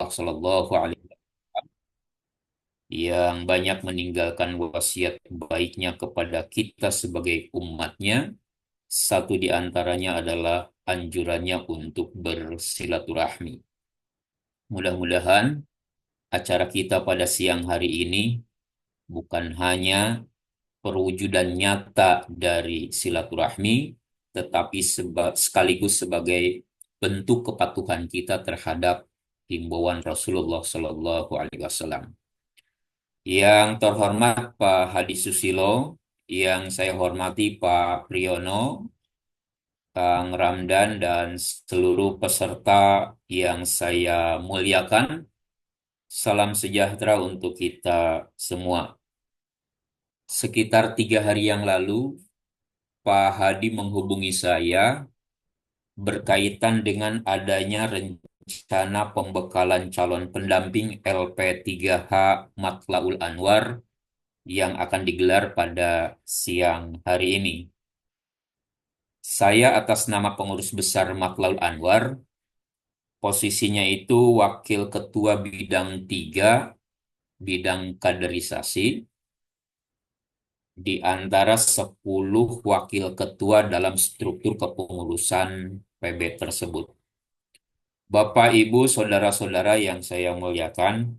Shallallahu Alaihi Wasallam yang banyak meninggalkan wasiat baiknya kepada kita sebagai umatnya. Satu di antaranya adalah anjurannya untuk bersilaturahmi. Mudah-mudahan acara kita pada siang hari ini bukan hanya perwujudan nyata dari silaturahmi, tetapi sekaligus sebagai bentuk kepatuhan kita terhadap himbauan Rasulullah Shallallahu Alaihi Wasallam. Yang terhormat Pak Hadi Susilo, yang saya hormati Pak Priyono, Kang Ramdan, dan seluruh peserta yang saya muliakan, salam sejahtera untuk kita semua. Sekitar 3 hari yang lalu, Pak Hadi menghubungi saya berkaitan dengan adanya rencana pembekalan calon pendamping LP3H Matlaul Anwar yang akan digelar pada siang hari ini. Saya atas nama pengurus besar Matlaul Anwar, posisinya itu Wakil Ketua Bidang 3, Bidang Kaderisasi, di antara 10 wakil ketua dalam struktur kepengurusan PB tersebut. Bapak, Ibu, saudara-saudara yang saya muliakan,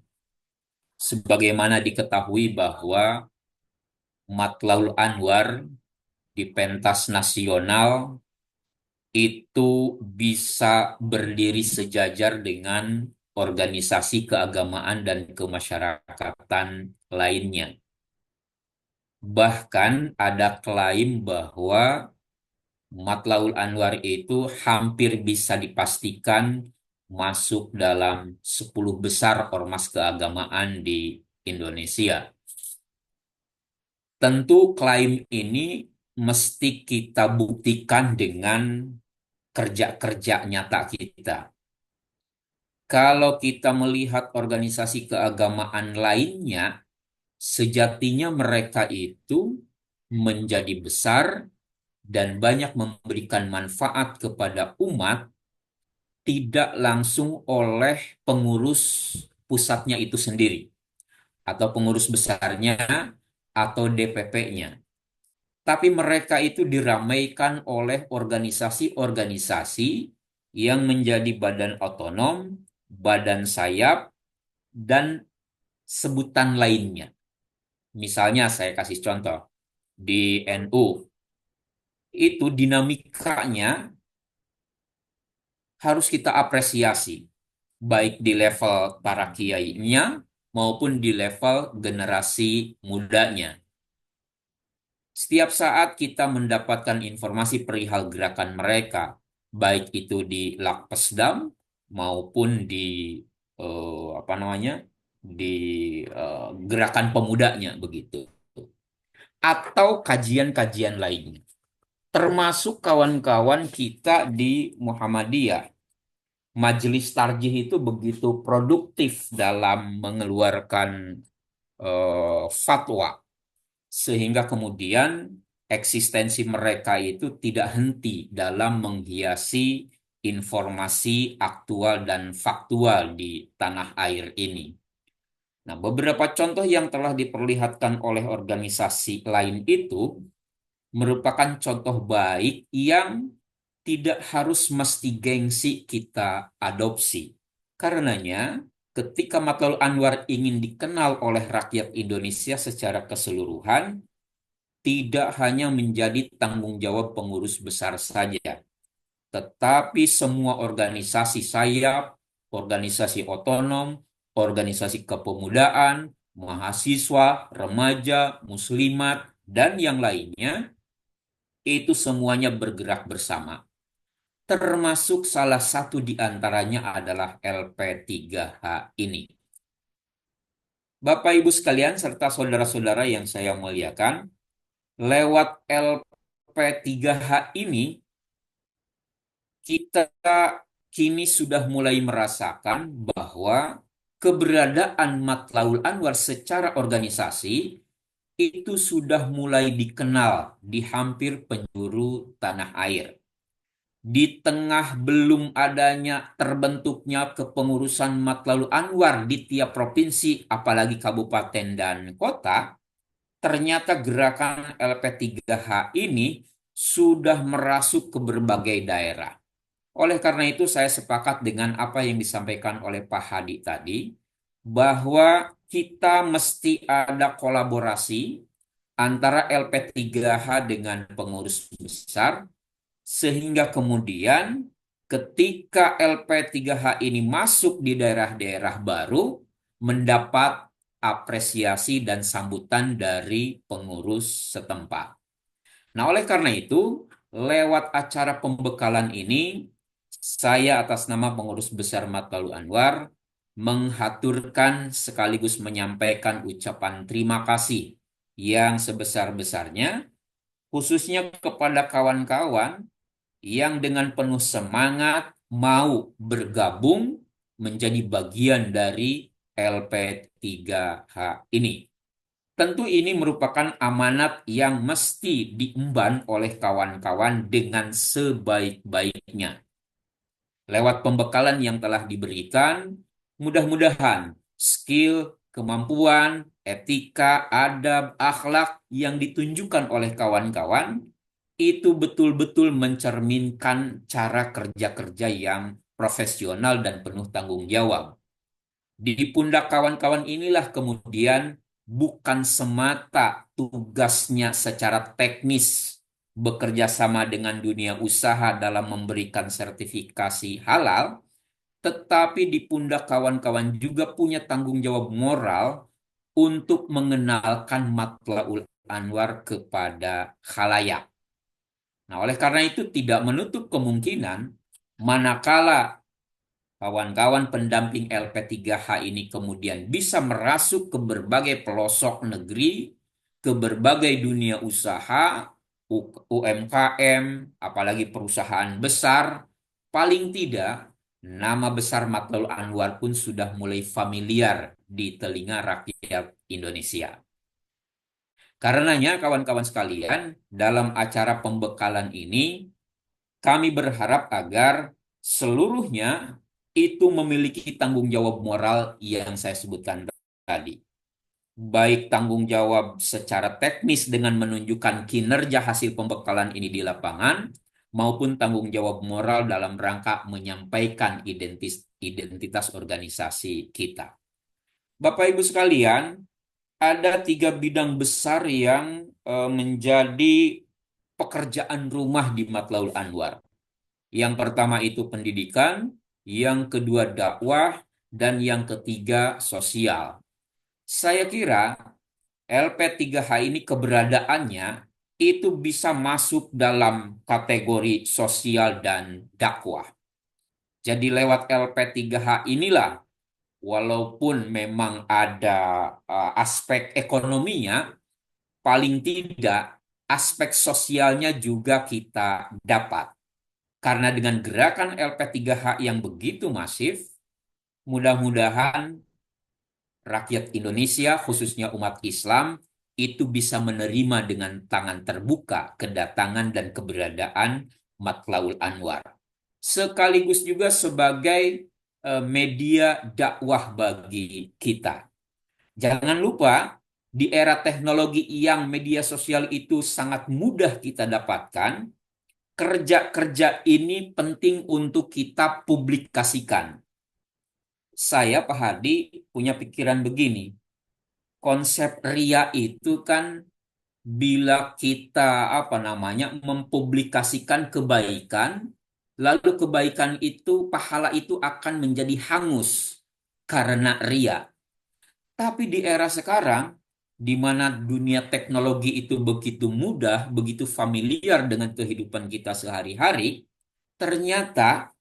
sebagaimana diketahui bahwa Matlaul Anwar di pentas nasional itu bisa berdiri sejajar dengan organisasi keagamaan dan kemasyarakatan lainnya. Bahkan ada klaim bahwa Matlaul Anwar itu hampir bisa dipastikan masuk dalam 10 besar ormas keagamaan di Indonesia. Tentu klaim ini mesti kita buktikan dengan kerja-kerja nyata kita. Kalau kita melihat organisasi keagamaan lainnya, sejatinya mereka itu menjadi besar dan banyak memberikan manfaat kepada umat tidak langsung oleh pengurus pusatnya itu sendiri, atau pengurus besarnya, atau DPP-nya. Tapi mereka itu diramaikan oleh organisasi-organisasi yang menjadi badan otonom, badan sayap, dan sebutan lainnya. Misalnya saya kasih contoh, di NU, itu dinamikanya harus kita apresiasi, baik di level para kiainya maupun di level generasi mudanya. Setiap saat kita mendapatkan informasi perihal gerakan mereka, baik itu di Lakpesdam maupun di apa namanya, di gerakan pemudanya begitu, atau kajian-kajian lainnya. Termasuk kawan-kawan kita di Muhammadiyah. Majelis Tarjih itu begitu produktif dalam mengeluarkan fatwa, sehingga kemudian eksistensi mereka itu tidak henti dalam menghiasi informasi aktual dan faktual di tanah air ini. Nah, beberapa contoh yang telah diperlihatkan oleh organisasi lain itu merupakan contoh baik yang tidak harus mesti gengsi kita adopsi. Karenanya, ketika Matlaul Anwar ingin dikenal oleh rakyat Indonesia secara keseluruhan, tidak hanya menjadi tanggung jawab pengurus besar saja, tetapi semua organisasi sayap, organisasi otonom, organisasi kepemudaan, mahasiswa, remaja, muslimat, dan yang lainnya, itu semuanya bergerak bersama. Termasuk salah satu di antaranya adalah LP3H ini. Bapak Ibu sekalian serta saudara-saudara yang saya muliakan, lewat LP3H ini kita kini sudah mulai merasakan bahwa keberadaan Matlaul Anwar secara organisasi itu sudah mulai dikenal di hampir penjuru tanah air. di tengah belum adanya terbentuknya kepengurusan Matlaul Anwar di tiap provinsi, apalagi kabupaten dan kota, ternyata gerakan LP3H ini sudah merasuk ke berbagai daerah. Oleh karena itu, saya sepakat dengan apa yang disampaikan oleh Pak Hadi tadi, bahwa kita mesti ada kolaborasi antara LP3H dengan pengurus besar, sehingga kemudian ketika LP3H ini masuk di daerah-daerah baru, mendapat apresiasi dan sambutan dari pengurus setempat. Nah, oleh karena itu, lewat acara pembekalan ini, saya atas nama Pengurus Besar Matlaul Anwar menghaturkan sekaligus menyampaikan ucapan terima kasih yang sebesar-besarnya, khususnya kepada kawan-kawan yang dengan penuh semangat mau bergabung menjadi bagian dari LP3H ini. Tentu ini merupakan amanat yang mesti diemban oleh kawan-kawan dengan sebaik-baiknya. Lewat pembekalan yang telah diberikan, mudah-mudahan skill, kemampuan, etika, adab, akhlak yang ditunjukkan oleh kawan-kawan itu betul-betul mencerminkan cara kerja-kerja yang profesional dan penuh tanggung jawab. Di pundak kawan-kawan inilah kemudian bukan semata tugasnya secara teknis bekerja sama dengan dunia usaha dalam memberikan sertifikasi halal, tetapi di pundak kawan-kawan juga punya tanggung jawab moral untuk mengenalkan Matlaul Anwar kepada khalayak. Nah, oleh karena itu tidak menutup kemungkinan manakala kawan-kawan pendamping LP3H ini kemudian bisa merasuk ke berbagai pelosok negeri, ke berbagai dunia usaha, UMKM, apalagi perusahaan besar, paling tidak nama besar Matlaul Anwar pun sudah mulai familiar di telinga rakyat Indonesia. Karenanya kawan-kawan sekalian, dalam acara pembekalan ini kami berharap agar seluruhnya itu memiliki tanggung jawab moral yang saya sebutkan tadi. Baik tanggung jawab secara teknis dengan menunjukkan kinerja hasil pembekalan ini di lapangan, maupun tanggung jawab moral dalam rangka menyampaikan identitas organisasi kita. Bapak Ibu sekalian, ada 3 bidang besar yang menjadi pekerjaan rumah di Matlaul Anwar. Yang pertama itu pendidikan, yang kedua dakwah, dan yang ketiga sosial. Saya kira LP3H ini keberadaannya itu bisa masuk dalam kategori sosial dan dakwah. Jadi lewat LP3H inilah, walaupun memang ada aspek ekonominya, paling tidak aspek sosialnya juga kita dapat. Karena dengan gerakan LP3H yang begitu masif, mudah-mudahan rakyat Indonesia, khususnya umat Islam, itu bisa menerima dengan tangan terbuka kedatangan dan keberadaan Matlaul Anwar. Sekaligus juga sebagai media dakwah bagi kita. Jangan lupa, di era teknologi yang media sosial itu sangat mudah kita dapatkan, kerja-kerja ini penting untuk kita publikasikan. Saya, Pak Hadi, punya pikiran begini. Konsep ria itu kan bila kita mempublikasikan kebaikan, lalu kebaikan itu, pahala itu akan menjadi hangus karena ria. Tapi di era sekarang, di mana dunia teknologi itu begitu mudah, begitu familiar dengan kehidupan kita sehari-hari, ternyata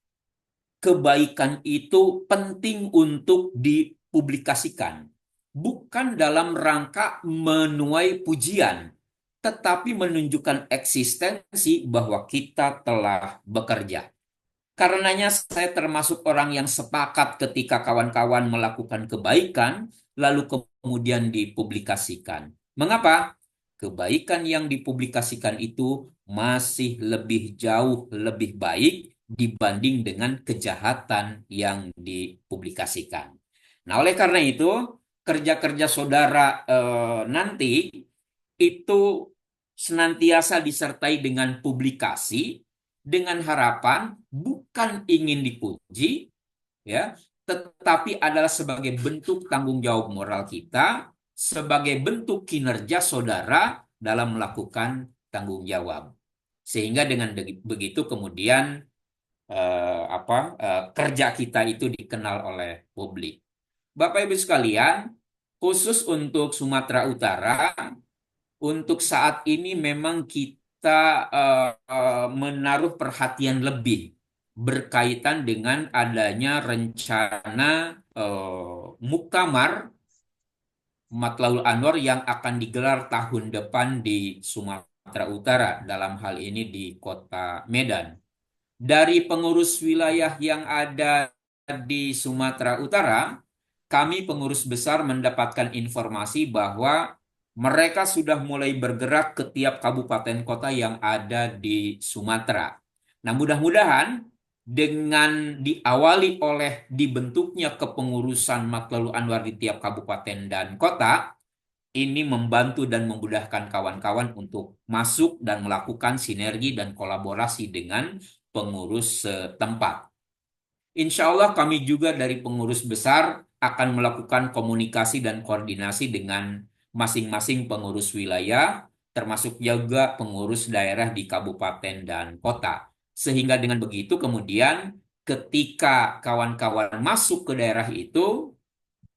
kebaikan itu penting untuk dipublikasikan. Bukan dalam rangka menuai pujian, tetapi menunjukkan eksistensi bahwa kita telah bekerja. Karenanya saya termasuk orang yang sepakat ketika kawan-kawan melakukan kebaikan, lalu kemudian dipublikasikan. Mengapa? kebaikan yang dipublikasikan itu masih lebih jauh lebih baik dibanding dengan kejahatan yang dipublikasikan. Nah, oleh karena itu, kerja-kerja saudara nanti itu senantiasa disertai dengan publikasi dengan harapan bukan ingin dipuji, ya, tetapi adalah sebagai bentuk tanggung jawab moral kita, sebagai bentuk kinerja saudara dalam melakukan tanggung jawab. Sehingga dengan begitu kemudian kerja kita itu dikenal oleh publik. Bapak Ibu sekalian, khusus untuk Sumatera Utara, untuk saat ini memang kita menaruh perhatian lebih berkaitan dengan adanya rencana Muktamar Matlaul Anwar yang akan digelar tahun depan di Sumatera Utara, dalam hal ini di Kota Medan. Dari pengurus wilayah yang ada di Sumatera Utara, kami pengurus besar mendapatkan informasi bahwa mereka sudah mulai bergerak ke tiap kabupaten kota yang ada di Sumatera. Nah, mudah-mudahan dengan diawali oleh dibentuknya kepengurusan Matlaul Anwar di tiap kabupaten dan kota, ini membantu dan memudahkan kawan-kawan untuk masuk dan melakukan sinergi dan kolaborasi dengan pengurus setempat. Insya Allah kami juga dari pengurus besar akan melakukan komunikasi dan koordinasi dengan masing-masing pengurus wilayah, termasuk juga pengurus daerah di kabupaten dan kota. Sehingga dengan begitu kemudian ketika kawan-kawan masuk ke daerah itu,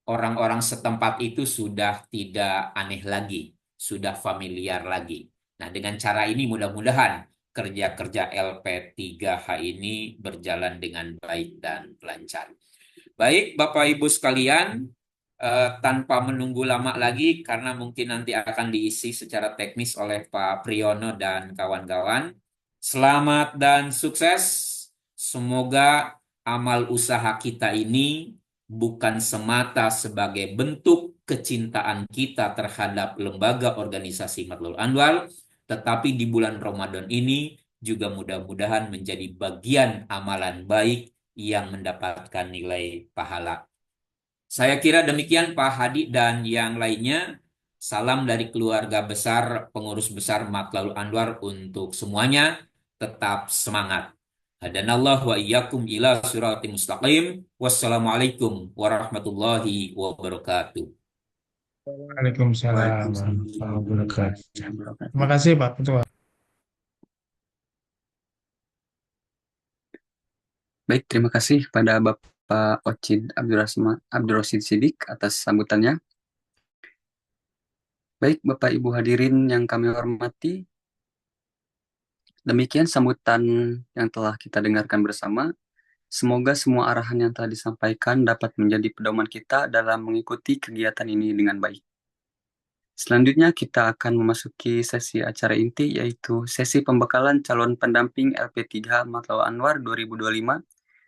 orang-orang setempat itu sudah tidak aneh lagi, sudah familiar lagi. Nah, dengan cara ini mudah-mudahan kerja-kerja LP3H ini berjalan dengan baik dan lancar. Baik, Bapak Ibu sekalian, tanpa menunggu lama lagi karena mungkin nanti akan diisi secara teknis oleh Pak Priyono dan kawan-kawan. Selamat dan sukses. Semoga amal usaha kita ini bukan semata sebagai bentuk kecintaan kita terhadap lembaga organisasi Matlaul Anwar, tetapi di bulan Ramadan ini juga mudah-mudahan menjadi bagian amalan baik yang mendapatkan nilai pahala. Saya kira demikian Pak Hadi dan yang lainnya. Salam dari keluarga besar, pengurus besar Matlaul Anwar untuk semuanya. Tetap semangat. Hadanallah wa iyyakum ila sirati mustaqim. Wassalamualaikum warahmatullahi wabarakatuh. Waalaikumsalam Waalaikumsalam warahmatullahi wabarakatuh. warahmatullahi Terima wabarakatuh. kasih Pak Ketua. Baik, terima kasih pada Bapak Ocid Abdul Rosid Sidik atas sambutannya. Baik, Bapak Ibu hadirin yang kami hormati, demikian sambutan yang telah kita dengarkan bersama. Semoga semua arahan yang telah disampaikan dapat menjadi pedoman kita dalam mengikuti kegiatan ini dengan baik. Selanjutnya kita akan memasuki sesi acara inti, yaitu sesi pembekalan calon pendamping LP3 Matlaul Anwar 2025.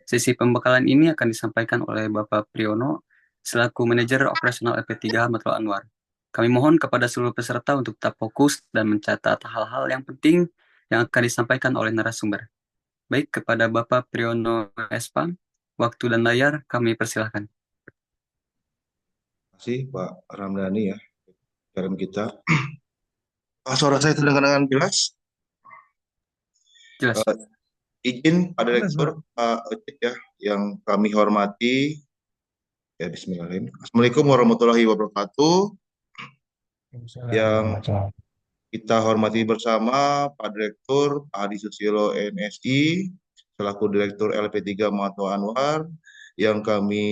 Sesi pembekalan ini akan disampaikan oleh Bapak Priyono selaku manajer operasional LP3 Matlaul Anwar. Kami mohon kepada seluruh peserta untuk tetap fokus dan mencatat hal-hal yang penting yang akan disampaikan oleh narasumber. Baik, kepada Bapak Priyono Espam, waktu dan layar kami persilahkan. Terima kasih Pak Ramdhani ya, garam kita. Suara saya terdengar dengan jelas. Jelas. Izin Pak Jelas, Direktur, Pak Ocit ya, yang kami hormati. Ya, Bismillahirrahmanirrahim. Assalamualaikum warahmatullahi wabarakatuh. Waalaikumsalam Yang warahmatullahi kita hormati bersama Pak Direktur, Pak Hadi Susilo NSI, selaku Direktur LP3 Matlaul Anwar. Yang kami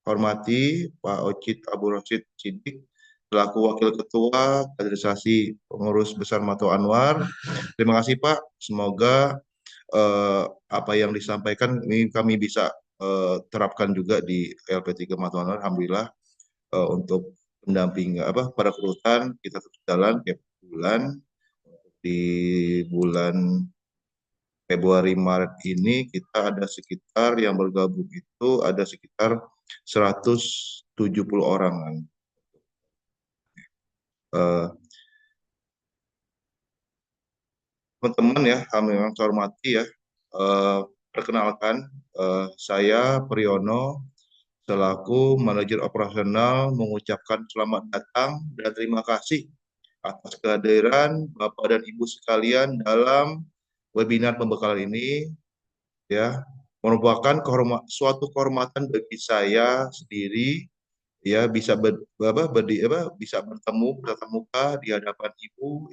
hormati Pak Ocit Abdul Rosid Sidik, selaku Wakil Ketua Kaderisasi Pengurus Besar Matlaul Anwar. Terima kasih Pak, semoga apa yang disampaikan ini kami bisa terapkan juga di LP3 Matlaul Anwar. Alhamdulillah untuk pendamping pada kerutan kita terus jalan tiap bulan. Di bulan Februari Maret ini kita ada sekitar yang bergabung itu ada sekitar 170 orang. Teman-teman ya, kami yang saya hormati ya, perkenalkan, saya Priyono selaku manajer operasional mengucapkan selamat datang dan terima kasih atas kehadiran Bapak dan Ibu sekalian dalam webinar pembekalan ini ya, merupakan suatu kehormatan bagi saya sendiri ya bisa bisa bertemu tatap muka di hadapan Ibu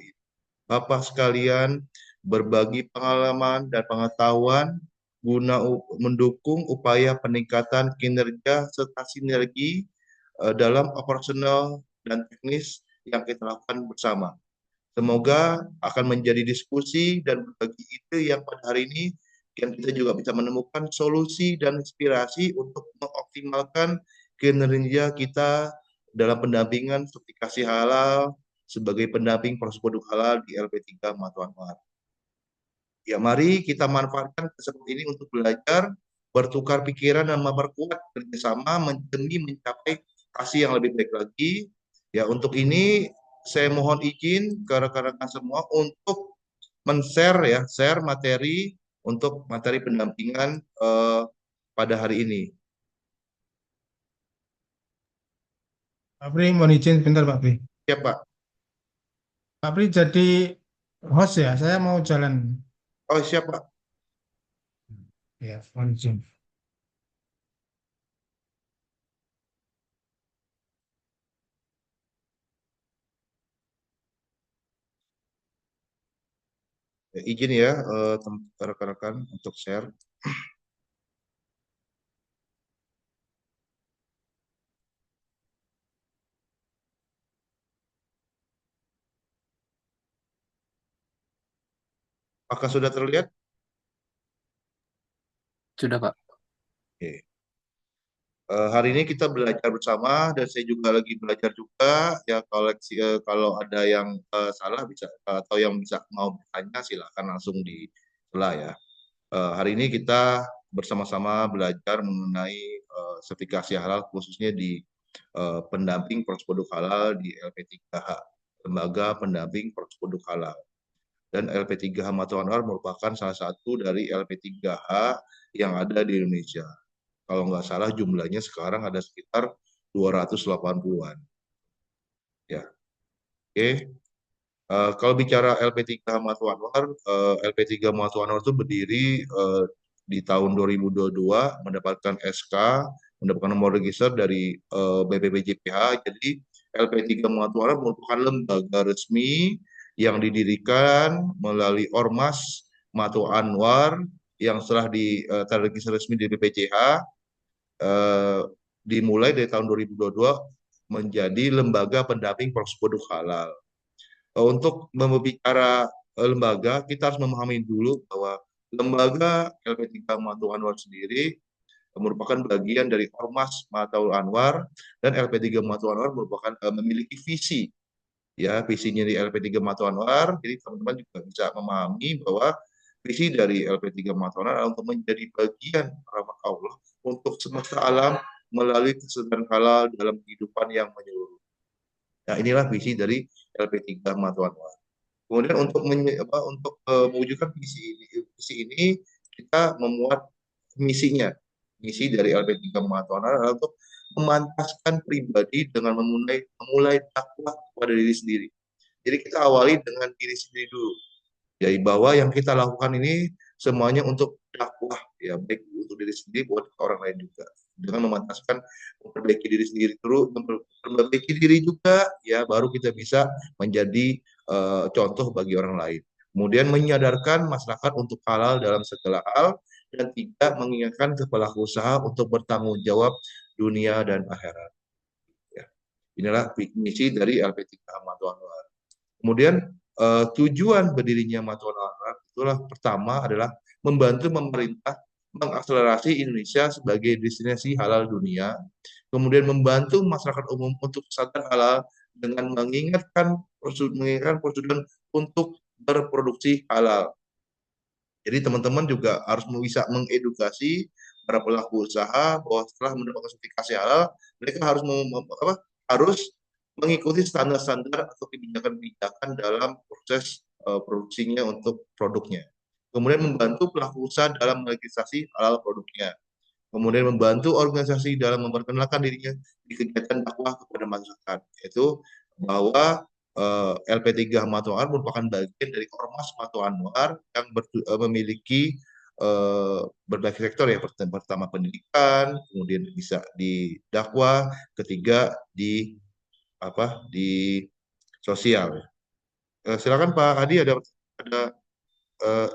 Bapak sekalian, berbagi pengalaman dan pengetahuan guna mendukung upaya peningkatan kinerja serta sinergi dalam operasional dan teknis yang kita lakukan bersama. Semoga akan menjadi diskusi dan berbagi ide yang pada hari ini yang kita juga bisa menemukan solusi dan inspirasi untuk mengoptimalkan kinerja kita dalam pendampingan sertifikasi halal sebagai pendamping proses produk halal di LP3 Matuan Anwar. Ya, mari kita manfaatkan kesempatan ini untuk belajar, bertukar pikiran dan memperkuat kerjasama demi mencapai hasil yang lebih baik lagi. Ya, untuk ini saya mohon izin ke rekan-rekan semua untuk men-share ya, share materi untuk materi pendampingan pada hari ini. Pak Pri, mohon izin sebentar Pak Pri. Ya, Pak. Pak Pri jadi host ya, saya mau jalan. Oh, siap, Pak. Ya, mohon izin. Ya, izin ya rekan-rekan untuk share. Apakah sudah terlihat? Sudah, Pak. Oke. Hari ini kita belajar bersama dan saya juga lagi belajar juga ya kalau ada yang salah bisa atau yang bisa mau bertanya silakan langsung di sela ya. Hari ini kita bersama-sama belajar mengenai sertifikasi halal khususnya di pendamping proses produk halal di LP3H, Lembaga Pendamping Proses Produk Halal. Dan LP3H Matuan Anwar merupakan salah satu dari LP3H yang ada di Indonesia. Kalau nggak salah jumlahnya sekarang ada sekitar 280-an. Ya, oke. Kalau bicara LP3 Matuan Anwar, LP3 Matuan Anwar itu berdiri di tahun 2022 mendapatkan SK, mendapatkan nomor register dari BPPJPH. Jadi LP3 Matuan Anwar merupakan lembaga resmi yang didirikan melalui Ormas Matu Anwar yang setelah terregistrasi resmi di BPJH dimulai dari tahun 2022 menjadi lembaga pendamping proses produk halal. Untuk membicara lembaga, kita harus memahami dulu bahwa lembaga LP3 Matu Anwar sendiri merupakan bagian dari Ormas Matu Anwar dan LP3 Matu Anwar merupakan memiliki visi ya visinya di LP3 Matu Anwar. Jadi teman-teman juga bisa memahami bahwa visi dari LP3 Matu Anwar adalah untuk menjadi bagian rahmat Allah untuk semesta alam melalui kesadaran halal dalam kehidupan yang menyeluruh. Nah, inilah visi dari LP3 Matu Anwar. Kemudian untuk mewujudkan visi ini kita memuat misinya. Misi dari LP3 Matu Anwar adalah untuk memantaskan pribadi dengan memulai dakwah kepada diri sendiri. Jadi kita awali dengan diri sendiri dulu. Jadi bahwa yang kita lakukan ini semuanya untuk dakwah ya, baik untuk diri sendiri buat orang lain juga. Dengan memantaskan memperbaiki diri sendiri dulu, memperbaiki diri juga ya, baru kita bisa menjadi contoh bagi orang lain. Kemudian menyadarkan masyarakat untuk halal dalam segala hal dan tidak mengingatkan pelaku usaha untuk bertanggung jawab dunia dan akhirat. Ya. Inilah misi dari LP3 Matu Anwar. Kemudian tujuan berdirinya Matu Anwar itulah pertama adalah membantu pemerintah mengakselerasi Indonesia sebagai destinasi halal dunia, kemudian membantu masyarakat umum untuk sadar halal dengan mengingatkan prosedur untuk berproduksi halal. Jadi teman-teman juga harus bisa mengedukasi para pelaku usaha bahwa setelah mendapatkan sertifikasi halal, mereka harus mengikuti standar-standar atau kebijakan-kebijakan dalam proses produksinya untuk produknya. Kemudian membantu pelaku usaha dalam meregistrasi halal produknya. Kemudian membantu organisasi dalam memperkenalkan dirinya di kegiatan dakwah kepada masyarakat, yaitu bahwa LP3 Matu Anwar merupakan bagian dari Ormas Matu Anwar yang memiliki berbagai sektor ya, pertama pendidikan, kemudian bisa di dakwah, ketiga di di sosial. Silakan Pak Adi, ada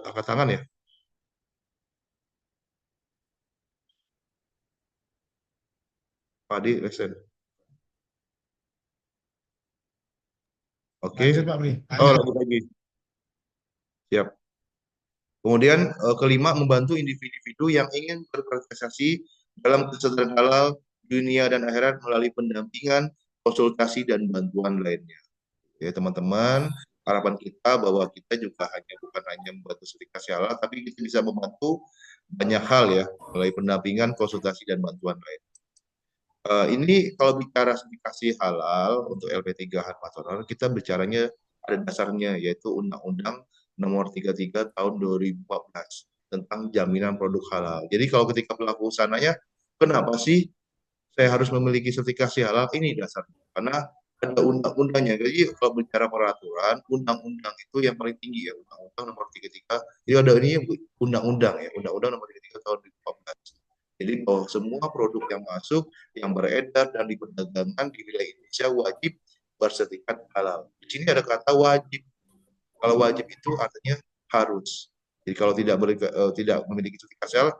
angkat tangan ya, Pak Adi Resen. Oke. Lanjut Pak Pri. Oh, lanjut lagi. Siap. Kemudian kelima, membantu individu yang ingin berprestasi dalam kesejahteraan halal dunia dan akhirat melalui pendampingan, konsultasi dan bantuan lainnya. Ya teman-teman, harapan kita bahwa kita juga bukan hanya membantu sertifikasi halal, tapi kita bisa membantu banyak hal ya melalui pendampingan, konsultasi dan bantuan lain. Ini kalau bicara sertifikasi halal untuk LP3 Harpatonor, kita bicaranya ada dasarnya, yaitu Undang-Undang Nomor 33 Tahun 2014 tentang jaminan produk halal. Jadi kalau ketika pelaku usahanya, kenapa sih saya harus memiliki sertifikasi halal? Ini dasarnya. Karena ada undang-undangnya. Jadi kalau bicara peraturan, undang-undang itu yang paling tinggi ya, Undang-Undang Nomor 33. Jadi ada ini undang-undang ya, Undang-Undang Nomor 33 Tahun 2014. Jadi bahwa semua produk yang masuk, yang beredar dan diperdagangkan di wilayah Indonesia wajib bersertifikat halal. Di sini ada kata wajib. Kalau wajib itu artinya harus. Jadi kalau tidak memiliki sertifikasi halal,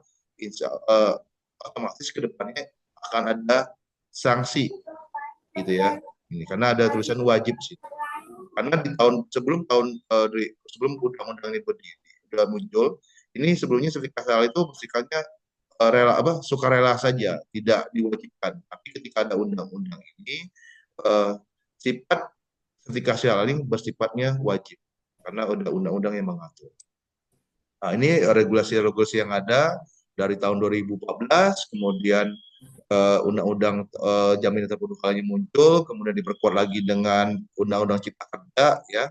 otomatis ke depannya akan ada sanksi, gitu ya. Ini karena ada tulisan wajib sih. Karena di sebelum undang-undang ini sudah muncul, ini sebelumnya sertifikasi halal itu bersifatnya sukarela saja, tidak diwajibkan. Tapi ketika ada undang-undang ini, sifat sertifikasi halal ini bersifatnya wajib karena ada undang-undang yang mengatur. Nah, ini regulasi-regulasi yang ada dari tahun 2014, kemudian undang-undang jaminan terpadu halalnya muncul, kemudian diperkuat lagi dengan undang-undang Cipta Kerja, ya.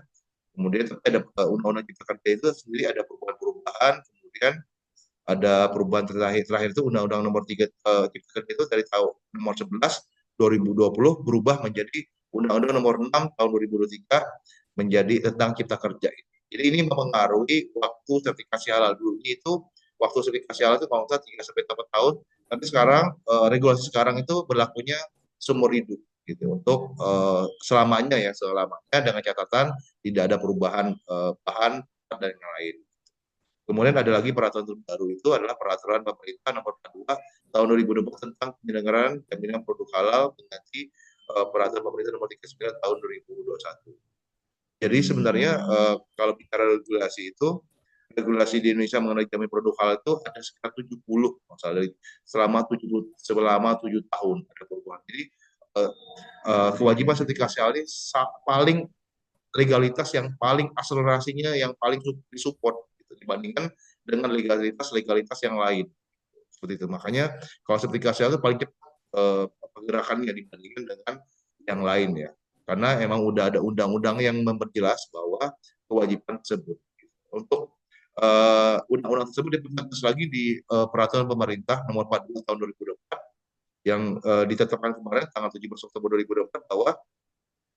Kemudian ada undang-undang Cipta Kerja itu sendiri ada perubahan-perubahan, kemudian ada perubahan terakhir itu Undang-Undang Nomor 3 Cipta Kerja itu dari tahun nomor 11 2020 berubah menjadi Undang-Undang Nomor 6 tahun 2023 menjadi tentang Cipta Kerja ini. Jadi ini mempengaruhi waktu sertifikasi halal. Dulu itu waktu sertifikasi halal itu kalau 3 sampai 4 tahun, tapi sekarang regulasi sekarang itu berlakunya seumur hidup gitu untuk selamanya dengan catatan tidak ada perubahan bahan dan yang lain. Kemudian ada lagi peraturan terbaru itu adalah peraturan pemerintah nomor 42 tahun 2020 tentang penyelenggaraan jaminan produk halal pengganti peraturan pemerintah nomor 39 tahun 2021. Jadi sebenarnya kalau bicara regulasi itu, regulasi di Indonesia mengenai jaminan produk halal itu ada sekitar 70, masalah selama 7 tahun ada perubahan. Jadi kewajiban sertifikasi halal ini paling legalitas yang paling akselerasinya yang paling disupport dibandingkan dengan legalitas yang lain seperti itu. Makanya kalau sertifikasi itu paling cepat pergerakannya dibandingkan dengan yang lain ya, karena emang udah ada undang-undang yang memperjelas bahwa kewajiban tersebut. Untuk undang-undang tersebut dipertegas lagi di peraturan pemerintah nomor 42 tahun 2024 yang ditetapkan kemarin tanggal 17 Oktober 2024 bahwa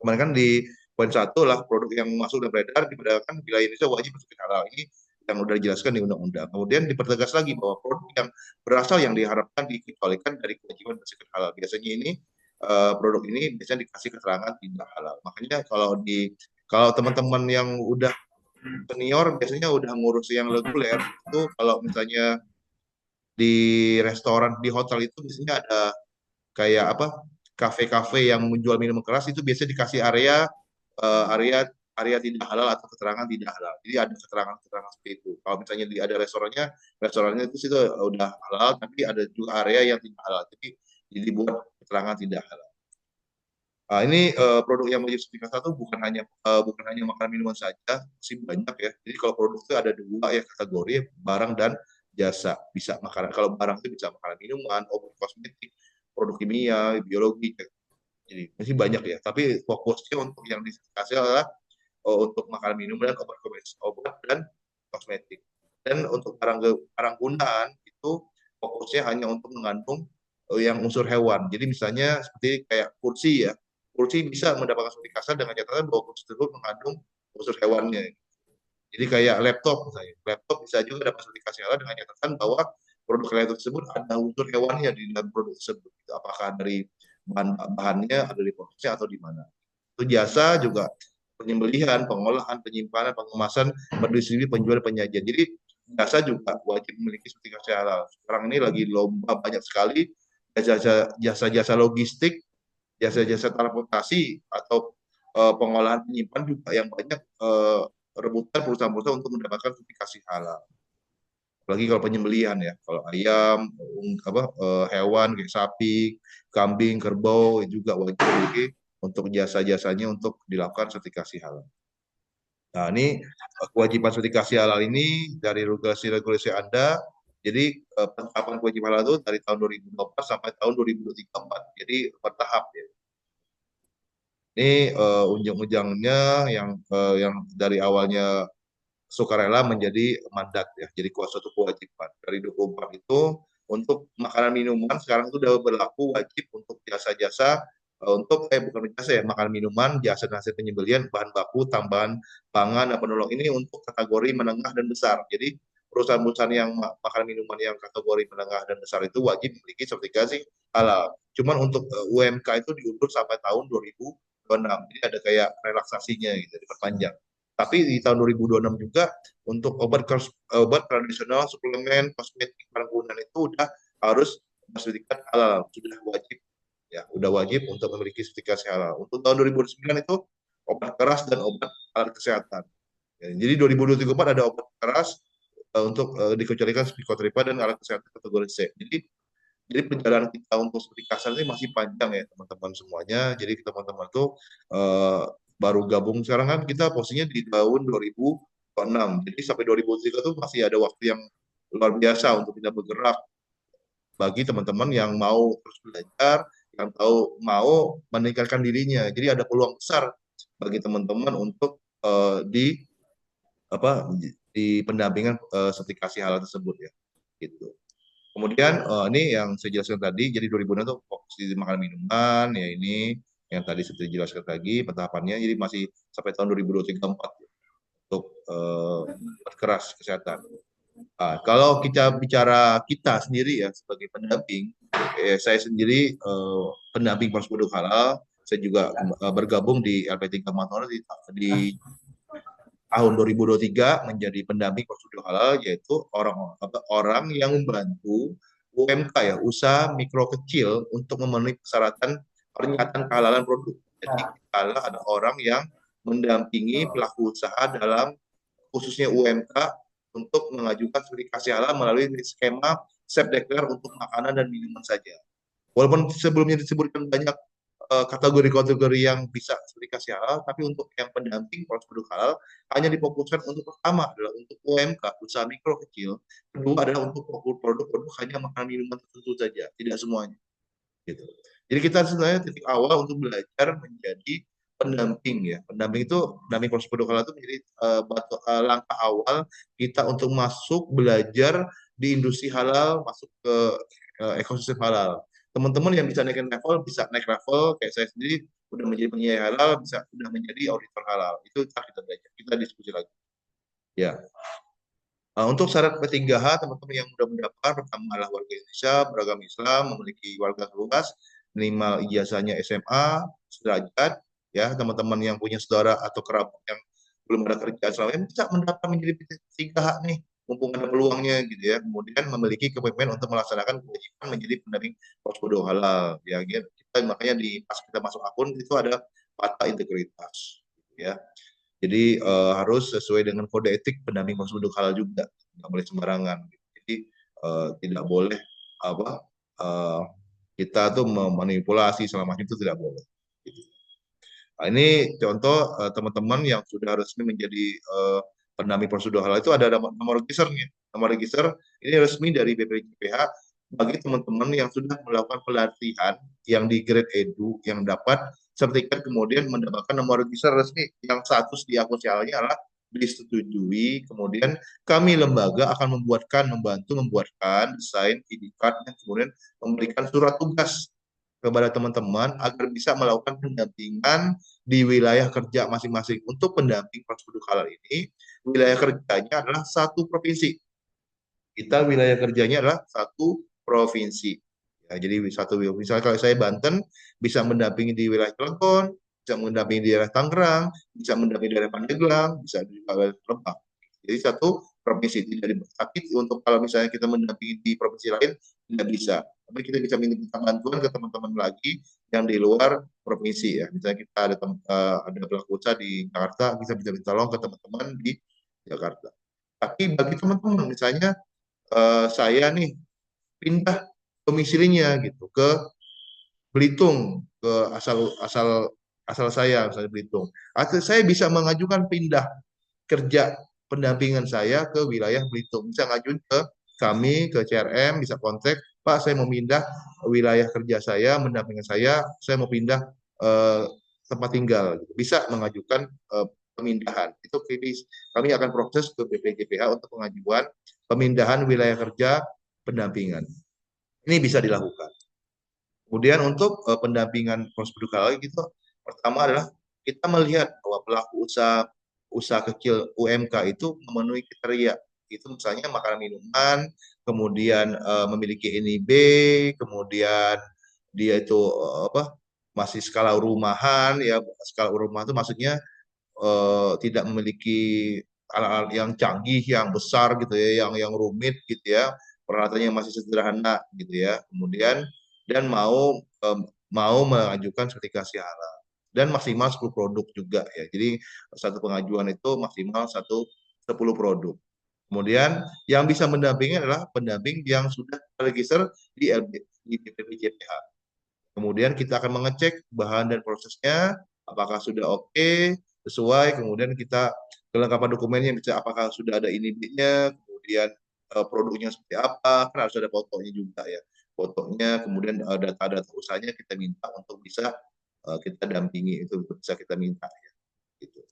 kemarin kan di poin 1 lah produk yang masuk dan beredar diperdagangkan wilayah Indonesia wajib bersertifikat halal. Ini yang sudah dijelaskan di undang-undang. Kemudian dipertegas lagi bahwa produk yang berasal yang diharapkan dikecualikan dari kewajiban bersertifikat halal. Biasanya ini produk ini biasanya dikasih keterangan tidak halal. Makanya kalau teman-teman yang udah senior biasanya udah ngurus yang reguler itu kalau misalnya di restoran di hotel itu biasanya ada kayak kafe-kafe yang menjual minuman keras itu biasanya dikasih area tidak halal atau keterangan tidak halal. Jadi ada keterangan seperti itu. Kalau misalnya ada restorannya itu udah halal, tapi ada juga area yang tidak halal. Jadi buat keterangan tidak halal. Nah, ini produk yang menjadi sertifikat satu bukan hanya makanan minuman saja, masih banyak ya. Jadi kalau produk itu ada 2 ya kategori, barang dan jasa. Bisa makanan. Kalau barang itu bisa makanan minuman, obat kosmetik, produk kimia, biologi. Jadi masih banyak ya. Tapi fokusnya untuk yang disertifikasi adalah untuk makanan minum dan obat dan kosmetik. Dan untuk barang gunaan itu fokusnya hanya untuk mengandung yang unsur hewan. Jadi misalnya seperti kayak kursi ya, kursi bisa mendapatkan sertifikasi dengan catatan bahwa kursi tersebut mengandung unsur hewannya. Jadi kayak laptop misalnya, laptop bisa juga dapat sertifikasi halal dengan catatan bahwa produk laptop tersebut ada unsur hewannya di dalam produk tersebut. Apakah dari bahannya, ada di prosesnya atau di mana. Itu jasa juga penyembelihan, pengolahan, penyimpanan, pengemasan, pendistribusi, penjualan, penyajian. Jadi jasa juga wajib memiliki sertifikasi halal. Sekarang ini lagi lomba banyak sekali jasa-jasa logistik, jasa-jasa transportasi atau pengolahan penyimpan juga yang banyak rebutan perusahaan-perusahaan untuk mendapatkan sertifikasi halal. Apalagi kalau penyembelihan ya, kalau ayam, hewan kayak sapi, kambing, kerbau juga wajib memiliki untuk jasa-jasanya untuk dilakukan sertifikasi halal. Nah, ini kewajiban sertifikasi halal ini dari regulasi-regulasi Anda. Jadi penetapan kewajiban halal itu dari tahun 2024 sampai tahun 2034. Jadi bertahap ya. Ini ujung-ujungnya yang dari awalnya sukarela menjadi mandat ya. Jadi suatu kewajiban. Dari 24 itu untuk makanan minuman sekarang itu sudah berlaku wajib untuk jasa-jasa untuk bukan jasa ya, makanan minuman, jasa hasil penyembelihan, bahan baku, tambahan pangan dan penolong ini untuk kategori menengah dan besar. Jadi perusahaan-perusahaan yang makanan minuman yang kategori menengah dan besar itu wajib memiliki sertifikasi halal. Cuman untuk UMK itu diundur sampai tahun 2026. Jadi ada kayak relaksasinya gitu, diperpanjang. Tapi di tahun 2026 juga untuk obat tradisional, suplemen, kosmetik, barang gunaan itu udah harus bersertifikat halal, sudah wajib ya, udah wajib untuk memiliki sertifikasi halal. Untuk tahun 2009 itu obat keras dan obat alat kesehatan. Ya, jadi 2024 ada obat keras untuk dikecualikan psikotropa dan alat kesehatan kategori C. Jadi perjalanan kita untuk sertifikasi ini masih panjang ya teman-teman semuanya. Jadi teman-teman tuh baru gabung sekarang kan kita posisinya di tahun 2006. Jadi sampai 2003 tuh masih ada waktu yang luar biasa untuk kita bergerak bagi teman-teman yang mau terus belajar, yang tahu mau meningkatkan dirinya. Jadi ada peluang besar bagi teman-teman untuk di pendampingan sertifikasi halal tersebut ya. Gitu. Kemudian ini yang saya jelaskan tadi, jadi 2006 itu fokus di makanan minuman, ya ini yang tadi sudah dijelaskan lagi pentahapannya, jadi masih sampai tahun 2024 untuk berkeras kesehatan. Nah, kalau kita bicara kita sendiri ya sebagai pendamping, saya sendiri pendamping proses produk halal, saya juga bergabung di LP3 Matono di tahun 2023 menjadi pendamping proses produk halal, yaitu orang yang membantu UMK ya, usaha mikro kecil untuk memenuhi persyaratan pernyataan kehalalan produk. Jadi kalau ada orang yang mendampingi pelaku usaha dalam khususnya UMK untuk mengajukan sertifikasi halal melalui skema self declare untuk makanan dan minuman saja. Walaupun sebelumnya disebutkan banyak kategori-kategori yang bisa sertifikasi halal, tapi untuk yang pendamping proses produk halal hanya difokuskan untuk pertama adalah untuk UMK, usaha mikro kecil, kedua adalah untuk produk-produk hanya makanan minuman tertentu saja, tidak semuanya. Gitu. Jadi kita sebenarnya titik awal untuk belajar menjadi pendamping ya. Pendamping proses produk halal itu menjadi langkah awal kita untuk masuk belajar di industri halal, masuk ke ekosistem halal. Teman-teman yang bisa naik level kayak saya sendiri udah menjadi penyiar halal, udah menjadi auditor halal. Itu kita belajar, kita diskusi lagi. Ya. Untuk syarat P3H, teman-teman yang sudah mendaftar pertama adalah warga Indonesia, beragama Islam, memiliki warga luas, minimal ijazahnya SMA, sederajat, ya teman-teman yang punya saudara atau kerabat yang belum ada kerjaan selama ini bisa mendaftar menjadi P3H nih, mumpung ada peluangnya gitu ya. Kemudian memiliki komitmen untuk melaksanakan kewajiban menjadi pendamping proses produk halal. Ya, kita makanya pas kita masuk akun itu ada fakta integritas, ya. Jadi harus sesuai dengan kode etik pendamping proses produk halal juga, nggak boleh sembarangan. Jadi tidak boleh kita tuh memanipulasi selama itu tidak boleh. Gitu. Nah, ini contoh teman-teman yang sudah resmi menjadi pendamping prosedur halal itu ada nomor registernya. Nomor register ini resmi dari BPJPH bagi teman-teman yang sudah melakukan pelatihan yang di grade edu yang dapat sertifikat kemudian mendapatkan nomor register resmi yang status di akun sialalnya adalah disetujui. Kemudian kami lembaga akan membantu membuatkan desain ID card dan kemudian memberikan surat tugas kepada teman-teman agar bisa melakukan pendampingan di wilayah kerja masing-masing. Untuk pendamping prosedur halal ini, wilayah kerjanya adalah satu provinsi. Kita wilayah kerjanya adalah satu provinsi. Ya, jadi misalnya kalau saya Banten bisa mendampingi di wilayah Cilegon, bisa mendampingi di daerah Tangerang, bisa mendampingi di daerah Pandeglang, bisa di wilayah Lebak. Jadi satu provinsi tidak tapi untuk kalau misalnya kita mendampingi di provinsi lain tidak bisa. Tapi kita bisa minta bantuan ke teman-teman lagi yang di luar provinsi ya. Misalnya kita ada pelaku usaha di Jakarta, bisa minta tolong ke teman-teman di Jakarta. Tapi bagi teman-teman misalnya saya nih pindah domisilinya gitu ke Belitung, ke asal asal asal saya misalnya Belitung. Atau saya bisa mengajukan pindah kerja pendampingan saya ke wilayah Belitung. Bisa ngajuin ke kami, ke CRM, bisa kontak, Pak saya mau pindah wilayah kerja saya, mendampingan saya mau pindah eh, tempat tinggal. Bisa mengajukan pemindahan. Itu kami akan proses ke BPJPH untuk pengajuan pemindahan wilayah kerja pendampingan. Ini bisa dilakukan. Kemudian untuk pendampingan prosedur halal gitu, pertama adalah kita melihat bahwa pelaku usaha kecil UMK itu memenuhi kriteria. Itu misalnya makanan minuman, kemudian memiliki NIB, kemudian dia itu masih skala rumahan ya, skala rumah itu maksudnya tidak memiliki alat-alat yang canggih, yang besar gitu ya, yang rumit gitu ya, peralatannya masih sederhana gitu ya. Kemudian dan mau mengajukan sertifikasi halal dan maksimal 10 produk juga ya. Jadi satu pengajuan itu maksimal 10 produk. Kemudian yang bisa mendampingi adalah pendamping yang sudah terregister di BPJPH. Kemudian kita akan mengecek bahan dan prosesnya, apakah sudah oke, sesuai, kemudian kita kelengkapan dokumennya, bisa apakah sudah ada INIB-nya, kemudian produknya seperti apa, kan harus ada fotonya juga ya. Fotonya, kemudian data-data usahanya kita minta untuk bisa kita dampingi, itu bisa kita minta ya. Gitu.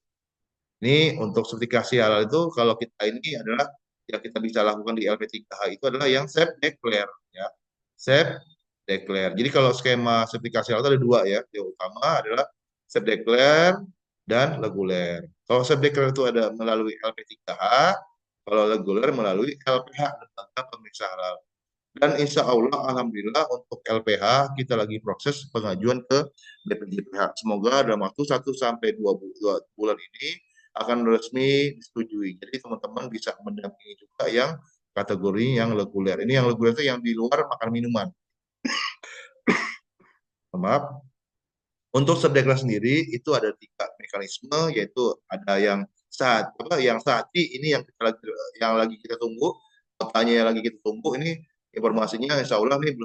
Ini untuk sertifikasi halal itu kalau kita ini adalah yang kita bisa lakukan di LP3H itu adalah yang self declare ya. Self declare. Jadi kalau skema sertifikasi halal itu ada dua ya. Yang utama adalah self declare dan reguler. Kalau self declare itu ada melalui LP3H, kalau reguler melalui LPH, Lembaga Pemeriksa Halal. Dan insya Allah, alhamdulillah untuk LPH kita lagi proses pengajuan ke BPJPH. Semoga dalam waktu 1 sampai 2 bulan ini akan resmi disetujui. Jadi teman-teman bisa mendampingi juga yang kategori yang reguler. Ini yang reguler itu yang di luar makan minuman. Maaf. Untuk subdeklar sendiri itu ada 3 mekanisme, yaitu ada yang saat ini yang lagi kita tunggu, kotanya yang lagi kita tunggu ini informasinya insya Allah nih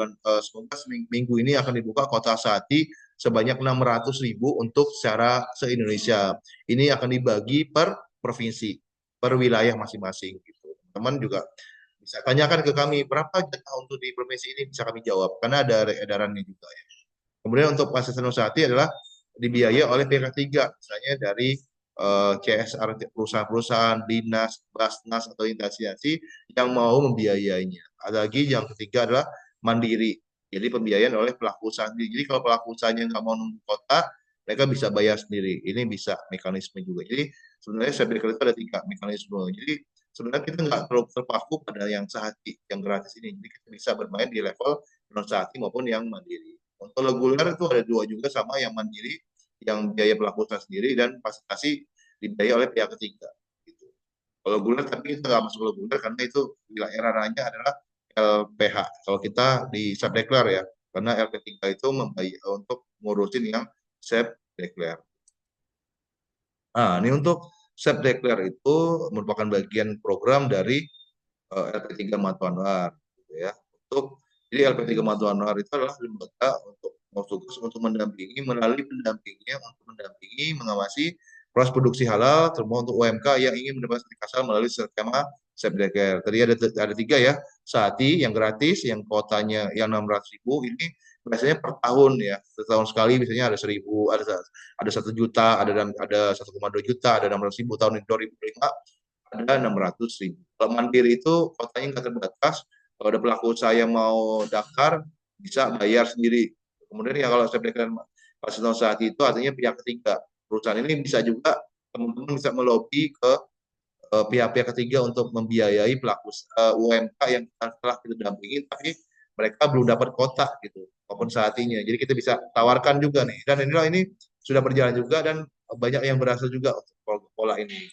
semoga minggu ini akan dibuka kota Sati sebanyak 600.000 untuk secara se-Indonesia. Ini akan dibagi per provinsi, per wilayah masing-masing gitu. Teman juga bisa tanyakan ke kami berapa jatah untuk di provinsi ini, bisa kami jawab karena ada edarannya juga ya. Kemudian untuk proses Sati adalah dibiayai oleh pihak ketiga, misalnya dari CSR perusahaan-perusahaan, dinas, basnas atau instansi yang mau membiayainya. Ada lagi yang ketiga adalah mandiri. Jadi pembiayaan oleh pelaku usaha sendiri. Jadi kalau pelaku usahanya nggak mau nunggu kota, mereka bisa bayar sendiri. Ini bisa mekanisme juga. Jadi sebenarnya saya pikir itu ada 3 mekanisme. Jadi sebenarnya kita nggak terlalu terpaku pada yang sehati, yang gratis ini. Jadi kita bisa bermain di level non sehati maupun yang mandiri. Untuk reguler itu ada 2 juga sama yang mandiri, yang biaya pelaku usaha sendiri dan fasilitasi dibiayai oleh pihak ketiga. Gitu. Kalau reguler tapi kita nggak masuk reguler karena itu wilayah ranahnya adalah LPH. Kalau kita di self declare ya, karena LP3 itu untuk ngurusin yang self declare. Nah, ini untuk self declare itu merupakan bagian program dari LP3 Matu Anwar, gitu ya. Jadi LP3 Matu Anwar itu adalah lembaga untuk mendampingi, melalui pendampingnya untuk mendampingi, mengawasi proses produksi halal, terutama untuk UMK yang ingin mendapatkan sertifikat halal melalui skema self declare. Tadi ada 3 ya, Sati yang gratis, yang kuotanya yang 600.000 ini biasanya per tahun ya, setahun sekali biasanya ada 1.000, ada 1 juta, ada 1,2 juta, ada 600.000. Tahun 2005 ada 600.000. Kalau mandiri itu kotanya nggak terbatas. Kalau ada pelaku usaha yang mau daftar bisa bayar sendiri. Kemudian ya kalau saya berikan fasilitas saat itu artinya pihak ketiga. Perusahaan ini bisa juga teman-teman bisa melobi ke pihak-pihak ketiga untuk membiayai pelaku UMK yang telah kita dampingi, tapi mereka belum dapat kotak gitu, maupun saat ini. Jadi kita bisa tawarkan juga nih. Dan inilah ini sudah berjalan juga dan banyak yang berhasil juga untuk pola ini.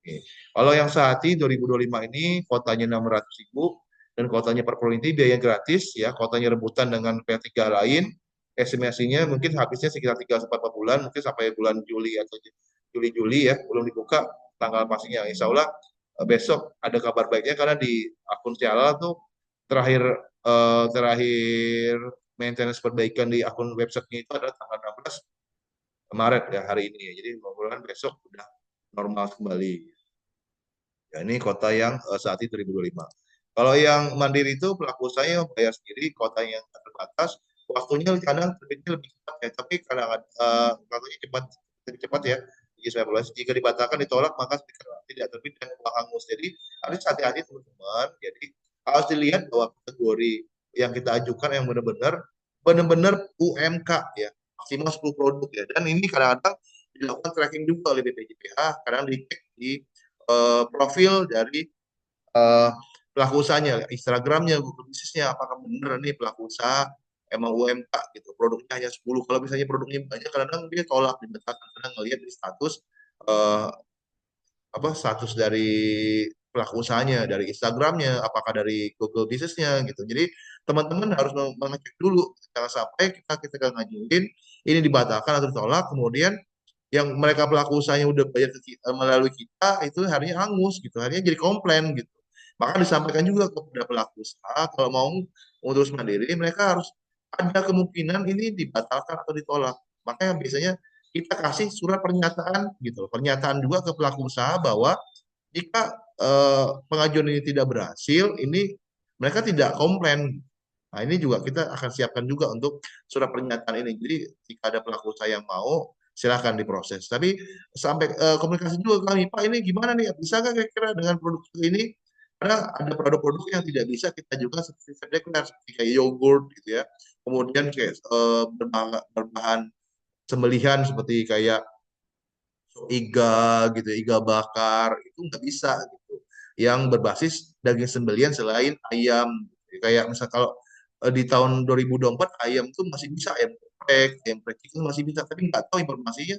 Oke. Kalau yang saat ini 2025 ini kotanya 600.000 dan kotanya per provinsi biaya gratis ya, kotanya rebutan dengan P3 lain, estimasinya mungkin habisnya sekitar 3-4 bulan, mungkin sampai bulan Juli atau Juli-Juli ya, belum dibuka tanggal pastinya. Insya Allah besok ada kabar baiknya karena di akun Ciala tuh terakhir terakhir maintenance perbaikan di akun websitenya itu adalah tanggal 16 Maret ya hari ini ya. Jadi mudah-mudahan besok udah normal kembali. Ya, ini kota yang saat ini 2025. Kalau yang mandiri itu pelaku usahanya bayar sendiri, kota yang terbatas, waktunya kadang terbitnya lebih cepat ya, tapi kadang waktunya cepat, lebih cepat ya. Jika dibatalkan ditolak maka tidak terbit dan uang hangus. Jadi harus hati-hati teman-teman. Jadi harus dilihat bahwa kategori yang kita ajukan yang benar-benar UMK ya, maksimal 10 produk ya. Dan ini kadang-kadang dilakukan tracking juga oleh BPJPH, kadang dicek di profil dari uh, pelaku usahanya, Instagramnya, Google Bisnisnya, apakah benar nih pelaku usaha emang UMK gitu, produknya hanya 10. Kalau misalnya produknya banyak, kadang-kadang dia tolak, dibatalkan, karena ngelihat di status uh, status dari pelaku usahanya, dari Instagramnya, apakah dari Google Bisnisnya gitu. Jadi teman-teman harus mengecek dulu, jangan sampai kita ngajuin ini dibatalkan atau ditolak, kemudian yang mereka pelaku usahanya udah bayar melalui kita itu harinya hangus gitu, harinya jadi komplain gitu. Maka disampaikan juga kepada pelaku usaha kalau mau terus mandiri mereka harus ada kemungkinan ini dibatalkan atau ditolak. Makanya biasanya kita kasih surat pernyataan gitu, pernyataan juga ke pelaku usaha bahwa jika pengajuan ini tidak berhasil, ini mereka tidak komplain. Nah, ini juga kita akan siapkan juga untuk surat pernyataan ini. Jadi, jika ada pelaku usaha yang mau, silakan diproses. Tapi sampai komunikasi juga kami, Pak, ini gimana nih? Bisa nggak kira-kira dengan produk ini? Karena ada produk-produk yang tidak bisa kita juga seperti kayak yogurt gitu ya. Kemudian kayak berbahan sembelihan seperti kayak iga gitu, iga bakar itu nggak bisa gitu. Yang berbasis daging sembelihan selain ayam. Kayak misal kalau di tahun 2024 ayam itu masih bisa ayam geprek itu masih bisa, tapi nggak tahu informasinya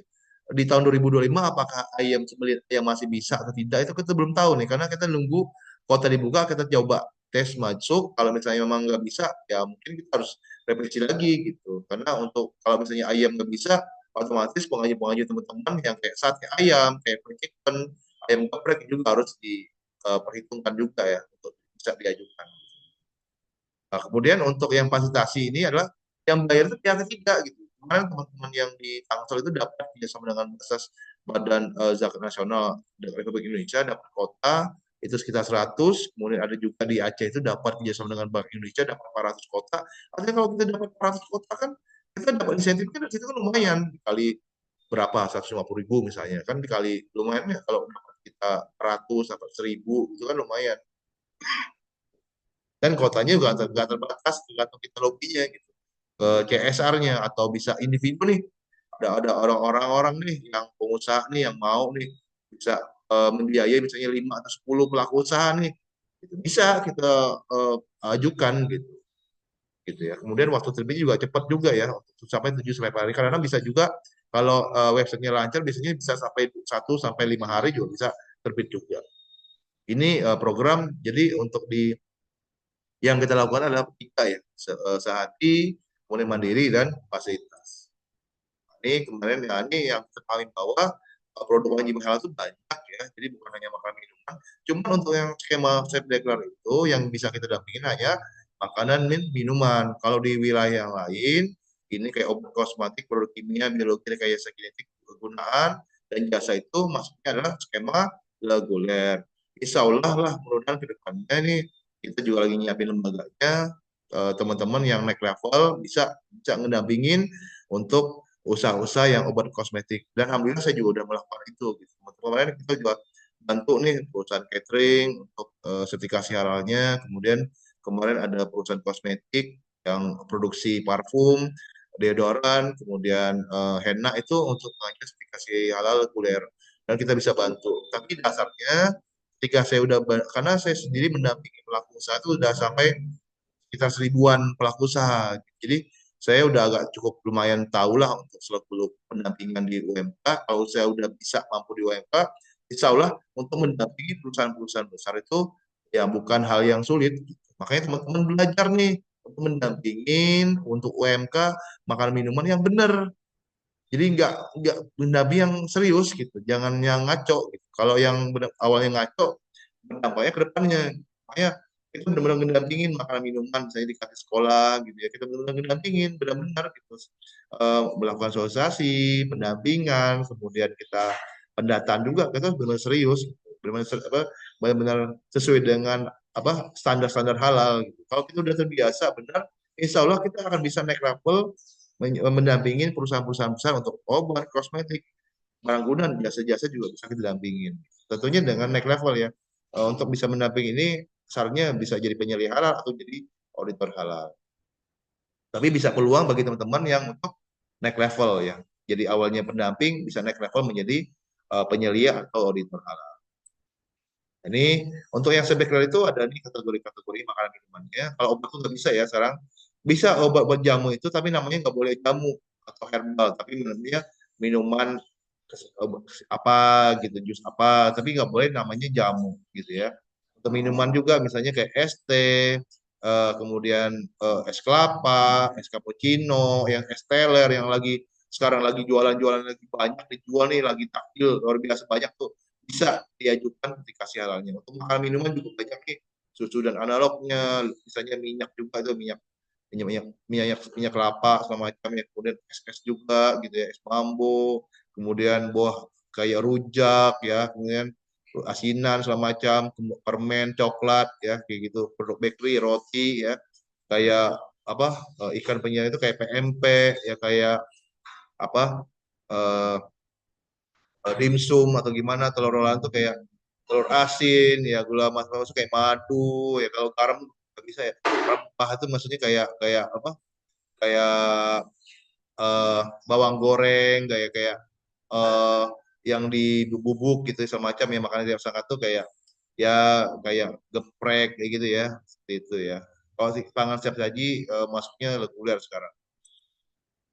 di tahun 2025 apakah ayam sembelihan ayam masih bisa atau tidak itu kita belum tahu nih karena kita nunggu kota dibuka kita coba tes masuk kalau misalnya memang nggak bisa ya mungkin kita harus revisi lagi gitu karena untuk kalau misalnya ayam nggak bisa otomatis pengajuan teman-teman yang kayak sate ayam, kayak fried chicken, ayam geprek juga harus diperhitungkan juga ya untuk bisa diajukan. Nah, kemudian untuk yang fasilitasi ini adalah yang bayar itu pihak ketiga gitu. Kemarin teman-teman yang di Tangsel itu dapat kerjasama dengan Badan Zakat Nasional Republik Indonesia dapat kota itu sekitar 100, kemudian ada juga di Aceh itu dapat kerjasama dengan Bank Indonesia dapat 400 kota. Artinya kalau kita dapat 400 kota kan kita dapat insentifnya dari situ kan lumayan dikali berapa 150.000 misalnya kan dikali lumayan ya kalau dapat kita 100 atau 1.000 itu kan lumayan dan kotanya juga nggak terbatas tergantung kita lobbynya gitu ke CSR-nya atau bisa individu nih ada orang-orang nih yang pengusaha nih yang mau nih bisa membiayai misalnya 5 atau 10 pelaku usaha nih itu bisa kita ajukan gitu ya kemudian waktu terbit juga cepat juga ya sampai 7 sampai 8 hari karena bisa juga kalau websitenya lancar biasanya bisa sampai 1 sampai 5 hari juga bisa terbit juga ini program jadi untuk di yang kita lakukan adalah tiga ya, sehati, kemudian mandiri dan fasilitas. Ini kemarin ya ini yang paling bawah produk wajib halal itu banyak ya, jadi bukan hanya makanan minuman. Cuma untuk yang skema safe declare itu yang bisa kita dampingin hanya makanan dan minuman. Kalau di wilayah yang lain ini kayak obat kosmetik, produk kimia, biologi, kayak genetik kegunaan dan jasa itu maksudnya adalah skema reguler. Insya Allah lah mudah-mudahan ke depannya ini kita juga lagi nyiapin lembaganya teman-teman yang naik level bisa ngedampingin untuk usaha-usaha yang obat kosmetik. Dan alhamdulillah saya juga udah melakukan itu. Gitu. Kemarin kita juga bantu nih perusahaan catering untuk sertifikasi halalnya. Kemudian kemarin ada perusahaan kosmetik yang produksi parfum, deodoran, kemudian henna itu untuk mengajukan sertifikasi halal reguler. Dan kita bisa bantu. Tapi dasarnya ketika saya udah, karena saya sendiri mendampingi pelaku usaha itu udah sampai sekitar 1000-an pelaku usaha. Jadi saya udah agak cukup lumayan tahu lah untuk seluk-beluk pendampingan di UMK. Kalau saya udah bisa mampu di UMK, insya Allah untuk mendampingi perusahaan-perusahaan besar itu ya bukan hal yang sulit. Makanya teman-teman belajar nih untuk mendampingin untuk UMK makan minuman yang benar. Jadi nggak mendampingi yang serius gitu, jangan yang ngaco gitu. Kalau yang awalnya ngaco, berdampaknya ke depannya. Makanya kita benar-benar ngedampingin makanan minuman, misalnya dikasih sekolah gitu ya, kita benar-benar ngedampingin, benar-benar gitu. Melakukan sosialisasi, pendampingan, kemudian kita pendataan juga, kita benar-benar serius, benar-benar sesuai dengan apa standar-standar halal. Gitu. Kalau kita udah terbiasa, benar, insya Allah kita akan bisa naik level mendampingin perusahaan-perusahaan besar untuk obat, kosmetik, barang guna, jasa-jasa juga bisa kita dampingin. Tentunya dengan naik level ya. Untuk bisa mendampingi ini, syaratnya bisa jadi penyelia halal atau jadi auditor halal. Tapi bisa peluang bagi teman-teman yang untuk naik level ya. Jadi awalnya pendamping bisa naik level menjadi penyelia atau auditor halal. Ini untuk yang sebekal itu ada nih kategori-kategori makanan minumannya. Kalau obat tuh nggak bisa ya sekarang. Bisa obat buat jamu itu tapi namanya nggak boleh jamu atau herbal. Tapi namanya minuman apa gitu, jus apa. Tapi nggak boleh namanya jamu gitu ya. Untuk minuman juga misalnya kayak es teh, kemudian es kelapa, es cappuccino, yang es teler yang lagi sekarang lagi jualan-jualan lagi banyak dijual nih lagi takjil luar biasa banyak tuh bisa diajukan aplikasi halalnya. Untuk makanan minuman juga banyak nih susu dan analognya, misalnya minyak juga itu minyak kelapa segala macam ya, kemudian es juga gitu ya, es mambo, kemudian buah kayak rujak ya, kemudian asinan segala macam, permen, coklat ya, kayak gitu, produk bakery, roti ya, kayak apa ikan penyel itu kayak PMP ya, kayak apa eh, dimsum atau gimana, telur olahan tuh kayak telur asin ya, gula masuk kayak madu ya, kalau garam nggak bisa ya, rempah itu maksudnya kayak kayak apa, kayak eh, bawang goreng kayak kayak eh, yang dibubuk gitu semacam ya, makanan yang sangat tuh kayak ya kayak geprek kayak gitu ya, seperti itu ya. Kalau si pangan siap saji masuknya reguler sekarang.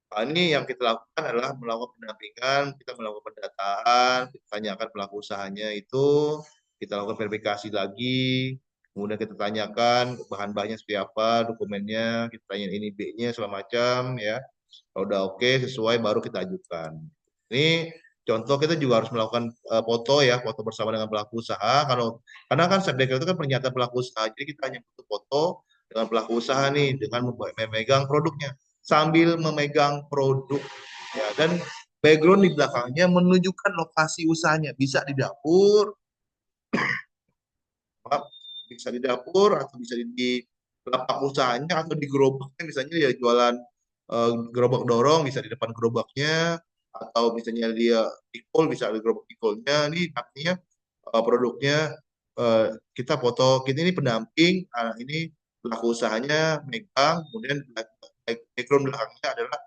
Nah, ini yang kita lakukan adalah melakukan pendampingan, kita melakukan pendataan, kita tanyakan pelaku usahanya itu, kita lakukan verifikasi lagi, kemudian kita tanyakan bahan-bahannya seperti apa, dokumennya, kita tanya ini B-nya segala macam ya. Kalau udah oke sesuai baru kita ajukan. Ini contoh kita juga harus melakukan foto ya, foto bersama dengan pelaku usaha. Kalau karena kan Setdekel itu kan pernyataan pelaku usaha, jadi kita hanya butuh foto dengan pelaku usaha nih dengan memegang produknya sambil memegang produk ya, dan background di belakangnya menunjukkan lokasi usahanya, bisa di dapur, bisa di dapur atau bisa di lapak usahanya atau di gerobaknya, misalnya dia jualan gerobak dorong bisa di depan gerobaknya, atau misalnya dia pikul bisa di gerobak pikulnya. Ini artinya produknya kita foto, kita ini pendamping, ini pelaku usahanya megang, kemudian background belakangnya adalah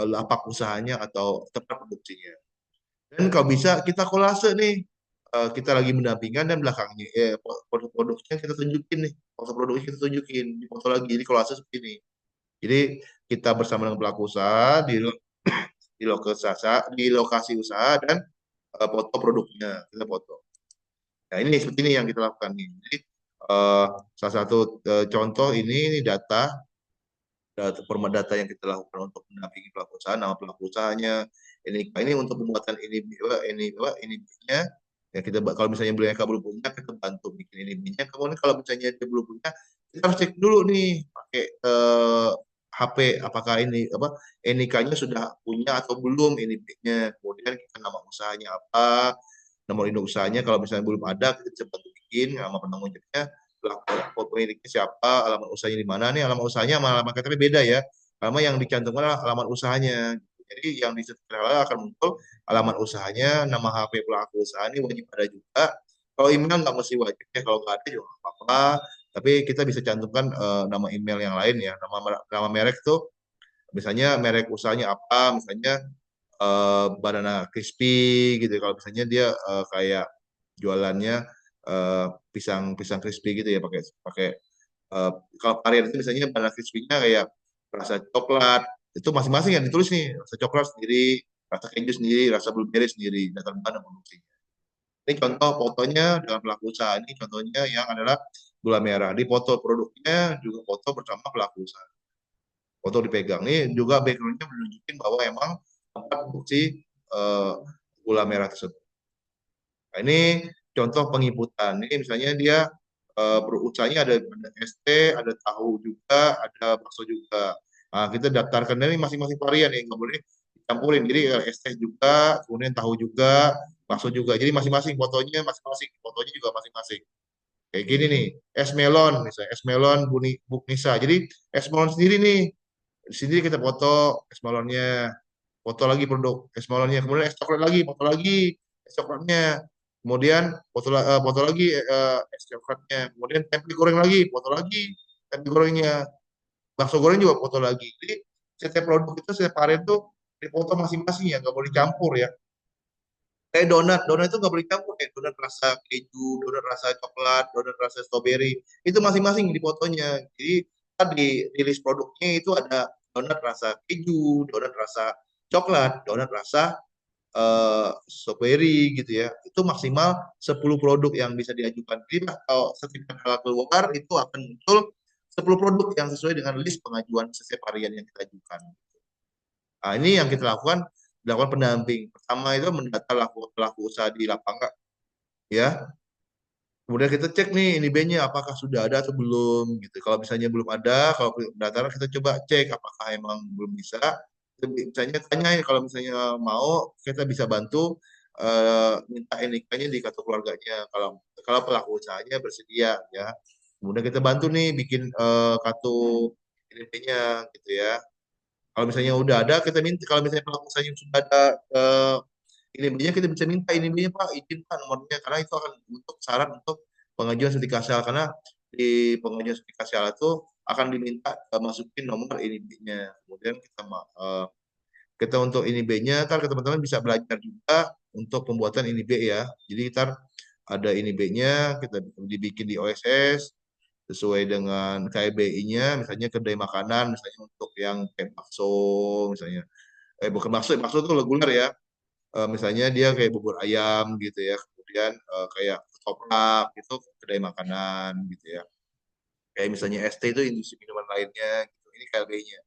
lapak usahanya atau tempat produksinya. Dan kalau bisa kita kolase nih, kita lagi mendampingkan dan belakangnya produk-produknya kita tunjukin nih, foto produknya kita tunjukin, di foto lagi, jadi kolase seperti ini. Jadi kita bersama dengan pelaku usaha di lokasi usaha dan foto produknya kita foto. Nah ini seperti ini yang kita lakukan nih. Jadi salah satu contoh ini data data yang kita lakukan untuk mendampingi pelaku usaha, nama pelaku usahanya, ini untuk pembuatan ini nya ya, kita kalau misalnya beli belum punya kita bantu bikin ini nya. Kemudian kalau misalnya dia belum punya kita harus cek dulu nih pakai HP apakah ini apa NIK-nya sudah punya atau belum ini nya. Kemudian kita nama usahanya apa, nomor induk usahanya, kalau misalnya belum ada kita cepat bikin nama penanggung jawabnya, pemiliknya siapa, alamat usahanya di mana. Nih alamat usahanya sama alamat KTP beda ya. Alamat yang dicantumkan adalah alamat usahanya. Jadi yang di sertifikat halal akan muncul alamat usahanya, nama HP pelaku usaha ini wajib ada juga. Kalau email nggak mesti wajib ya, kalau nggak ada juga nggak apa-apa. Tapi kita bisa cantumkan nama email yang lain ya, nama merek tuh, misalnya merek usahanya apa, misalnya Banana Crispy gitu. Kalau misalnya dia kayak jualannya pisang pisang crispy gitu ya, pakai pakai kalau varian itu misalnya Banana Crispy-nya kayak rasa coklat, itu masing-masing yang ditulis nih, rasa coklat sendiri, rasa keju sendiri, rasa blueberry sendiri, data bahan dan produksinya. Ini contoh fotonya dengan pelaku usaha. Ini contohnya yang adalah gula merah. Di foto produknya juga foto bersama pelaku usaha. Foto dipegang. Ini juga background-nya menunjukkan bahwa emang tempat produksi eh, gula merah tersebut. Nah, ini contoh penginputan. Ini misalnya dia berusahanya ada ST, ada tahu juga, ada bakso juga. Nah, kita daftarkan ini masing-masing varian ya, nggak boleh campurin. Jadi ST juga, kemudian tahu juga, bakso juga. Jadi masing-masing fotonya masing-masing, fotonya juga masing-masing. Kayak gini nih, es melon misalnya, es melon Bu Nisa. Jadi es melon sendiri nih, di sini kita foto es melonnya, foto lagi produk es melonnya, kemudian es coklat lagi, foto lagi es coklatnya, kemudian foto lagi es coklatnya, kemudian tempe goreng lagi, foto lagi tempe gorengnya, bakso goreng juga foto lagi. Jadi setiap produk itu setiap varian tuh dipoto masing-masing ya, nggak boleh campur ya. Kayak donat, donat itu nggak boleh campur kayak donat rasa keju, donat rasa coklat, donat rasa strawberry, itu masing-masing di fotonya. Jadi tadi di list produknya itu ada donat rasa keju, donat rasa coklat, donat rasa strawberry gitu ya. Itu maksimal 10 produk yang bisa diajukan. Jadi kalau sertifikat halal keluar itu akan muncul 10 produk yang sesuai dengan list pengajuan setiap harian yang kita ajukan. Nah, ini yang kita lakukan, dilakukan pendamping. Pertama itu mendata pelaku usaha di lapangan, ya. Kemudian kita cek nih ini B-nya apakah sudah ada atau belum gitu. Kalau misalnya belum ada, kalau pendaftaran kita coba cek apakah emang belum bisa. Misalnya tanya ya, kalau misalnya mau kita bisa bantu minta NIK-nya di kartu keluarganya. Kalau kalau pelaku usahanya bersedia ya. Kemudian kita bantu nih bikin kartu NIK-nya gitu ya. Kalau misalnya udah ada, kita minta. Kalau misalnya pelaku usahanya sudah ada INIB-nya, kita bisa minta INIB-nya Pak, izin Pak nomornya, karena itu akan untuk syarat untuk pengajuan sertifikat halal. Karena di pengajuan sertifikat halal itu akan diminta masukin nomor INIB-nya. Kemudian kita untuk INIB-nya, kan teman-teman bisa belajar juga untuk pembuatan INIB ya. Jadi kita ada INIB-nya, kita dibikin di OSS sesuai dengan KBI-nya, misalnya kedai makanan, misalnya untuk yang kayak bakso, misalnya, bukan bakso, bakso itu reguler ya. Misalnya dia kayak bubur ayam gitu ya, kemudian kayak ketoprak itu kedai makanan gitu ya. Kayak misalnya ST itu industri minuman lainnya gitu. Ini KLB-nya.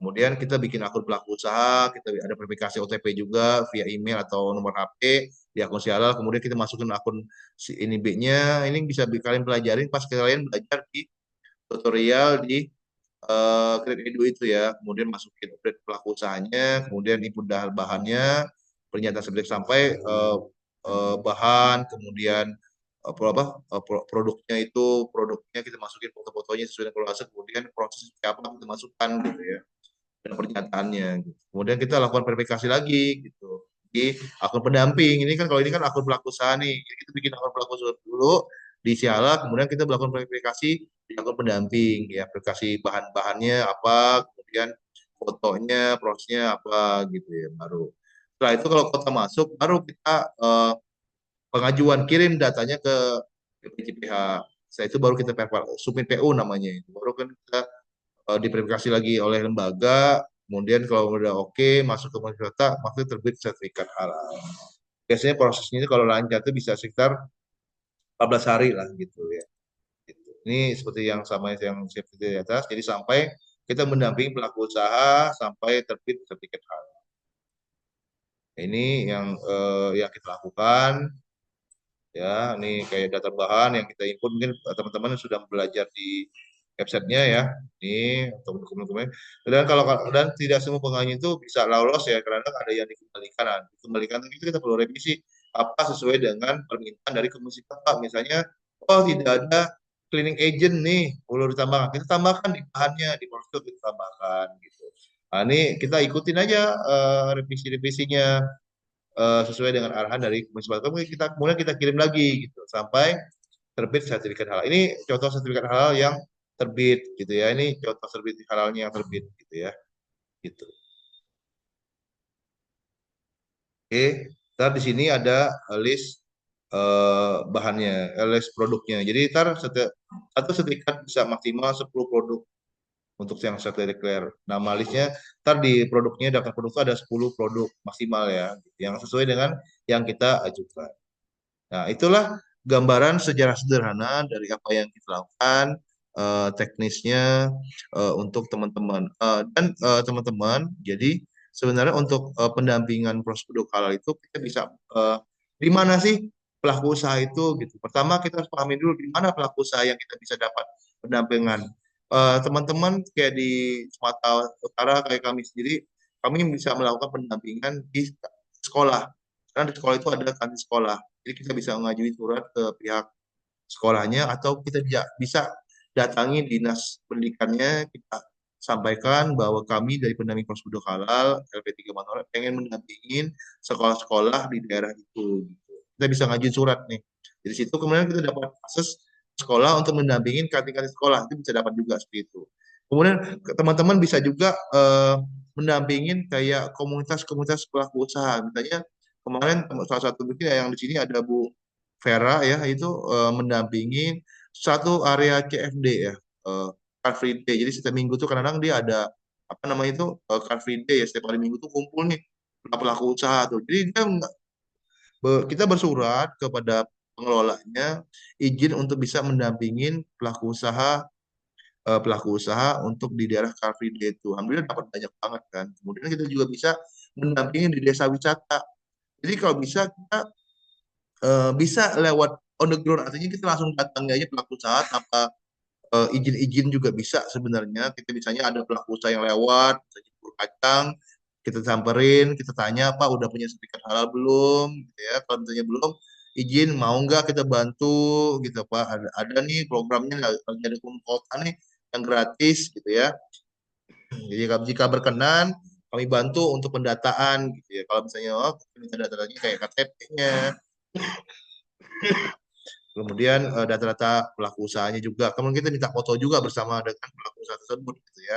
Kemudian kita bikin akun pelaku usaha, kita ada verifikasi OTP juga via email atau nomor HP di akun Sialal. Kemudian kita masukin akun si ini B-nya. Ini bisa kalian pelajarin pas kalian belajar di tutorial di Create Edu itu ya. Kemudian masukin update pelaku usahanya, kemudian input bahannya, pernyataan subjek sampai bahan, kemudian produknya itu produknya kita masukin foto-fotonya sesuai dengan keluasan, kemudian proses seperti apa kita masukkan gitu ya, dan pernyataannya gitu. Kemudian kita lakukan verifikasi lagi gitu di akun pendamping. Ini kan kalau ini kan akun pelaku usaha nih, jadi kita bikin akun pelaku usaha dulu di Siala, kemudian kita melakukan verifikasi di akun pendamping ya, verifikasi bahan-bahannya apa, kemudian fotonya, prosesnya apa gitu ya, baru setelah itu kalau kota masuk baru kita pengajuan kirim datanya ke BPJPH. Setelah itu baru kita submit PU namanya itu. Baru kan kita diverifikasi lagi oleh lembaga. Kemudian kalau udah oke masuk ke pemerintah, maka terbit sertifikat halal. Biasanya prosesnya itu kalau lancar itu bisa sekitar 14 hari lah gitu ya. Gitu. Ini seperti yang sama yang saya di atas. Jadi sampai kita mendampingi pelaku usaha sampai terbit sertifikat halal. Ini yang kita lakukan. Ya, ini kayak data bahan yang kita input, mungkin teman-teman sudah belajar di websitenya ya. Ini untuk dokumen-dokumen. Dan kalau dan tidak semua pengajuan itu bisa lolos ya, karena ada yang dikembalikan. Nah, dikembalikan itu kita perlu revisi apa sesuai dengan permintaan dari Komisi Bapak. Misalnya, oh tidak ada cleaning agent nih perlu ditambahkan, kita tambahkan di bahannya, di prosedur kita tambahkan gitu. Nah, ini kita ikutin aja revisi-revisinya sesuai dengan arahan dari Komisi Fatwa. Kemudian kita kirim lagi gitu sampai terbit sertifikat halal. Ini contoh sertifikat halal yang terbit gitu ya. Ini contoh sertifikat halalnya yang terbit gitu ya. Gitu. Oke, ntar di sini ada list bahannya, list produknya. Jadi ntar satu sertifikat bisa maksimal 10 produk untuk yang saya declare. Nama listnya, ntar di produknya, daftar produk itu ada 10 produk maksimal ya, yang sesuai dengan yang kita ajukan. Nah, itulah gambaran sejarah sederhana dari apa yang kita lakukan, teknisnya untuk teman-teman. Dan teman-teman, jadi sebenarnya untuk pendampingan prosedur halal itu kita bisa di mana sih pelaku usaha itu gitu. Pertama kita harus pahami dulu di mana pelaku usaha yang kita bisa dapat pendampingan. Teman-teman kayak di Sumatera Utara kayak kami sendiri, kami bisa melakukan pendampingan di sekolah. Karena di sekolah itu ada kantin sekolah. Jadi kita bisa mengajukan surat ke pihak sekolahnya atau kita bisa datangi dinas pendidikannya, kita sampaikan bahwa kami dari pendamping prosedur halal LP3 Manokwari pengen mendampingin sekolah-sekolah di daerah itu. Gitu. Kita bisa ngajuin surat nih. Dari situ kemudian kita dapat akses sekolah untuk mendampingin kantin-kantin sekolah, itu bisa dapat juga seperti itu. Kemudian teman-teman bisa juga mendampingin kayak komunitas-komunitas pelaku usaha. Misalnya kemarin salah satu mungkin yang di sini ada Bu Vera ya, itu mendampingi satu area CFD ya, Car Free Day. Jadi setiap minggu tuh kadang-kadang dia ada apa namanya itu Car Free Day ya, setiap hari minggu tuh kumpul nih pelaku usaha tuh. Jadi dia kita bersurat kepada pengelolanya izin untuk bisa mendampingin pelaku usaha untuk di daerah Car Free Day itu. Alhamdulillah dapat banyak banget kan. Kemudian kita juga bisa mendampingin di desa wisata. Jadi kalau bisa kita bisa lewat on the ground, artinya kita langsung datang aja pelaku usaha tanpa izin-izin juga bisa sebenarnya. Kita misalnya ada pelaku usaha yang lewat, misalnya bubur kacang, kita samperin, kita tanya Pak udah punya sertifikat halal belum, gitu ya. Kalau misalnya belum, izin mau nggak kita bantu, gitu Pak. Ada nih programnya lagi ada kota nih yang gratis, gitu ya. Jadi jika berkenan, kami bantu untuk pendataan, gitu ya. Kalau misalnya oh, minta data-datanya kayak KTP-nya, kemudian data-data pelaku usahanya juga. Kemudian kita minta foto juga bersama dengan pelaku usaha tersebut, gitu ya.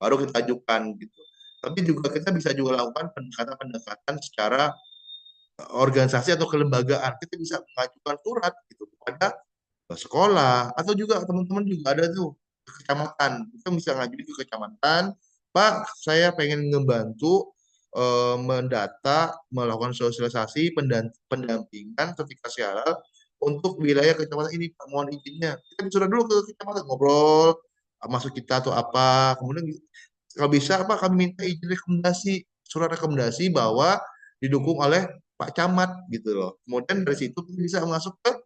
Baru kita ajukan, gitu. Tapi juga kita bisa juga lakukan pendekatan-pendekatan secara organisasi atau kelembagaan. Kita bisa mengajukan surat gitu kepada sekolah atau juga teman-teman juga ada tuh ke kecamatan. Kita bisa ngajuin ke kecamatan, Pak, saya pengen ngebantu mendata, melakukan sosialisasi pendampingan sertifikasi halal untuk wilayah kecamatan ini. Pak, mohon izinnya. Kita bicara dulu ke kecamatan, ngobrol, masuk kita atau apa. Kemudian kalau bisa apa kami minta izin rekomendasi, surat rekomendasi bahwa didukung oleh Pak Camat gitu loh. Kemudian dari situ kita bisa masuk ke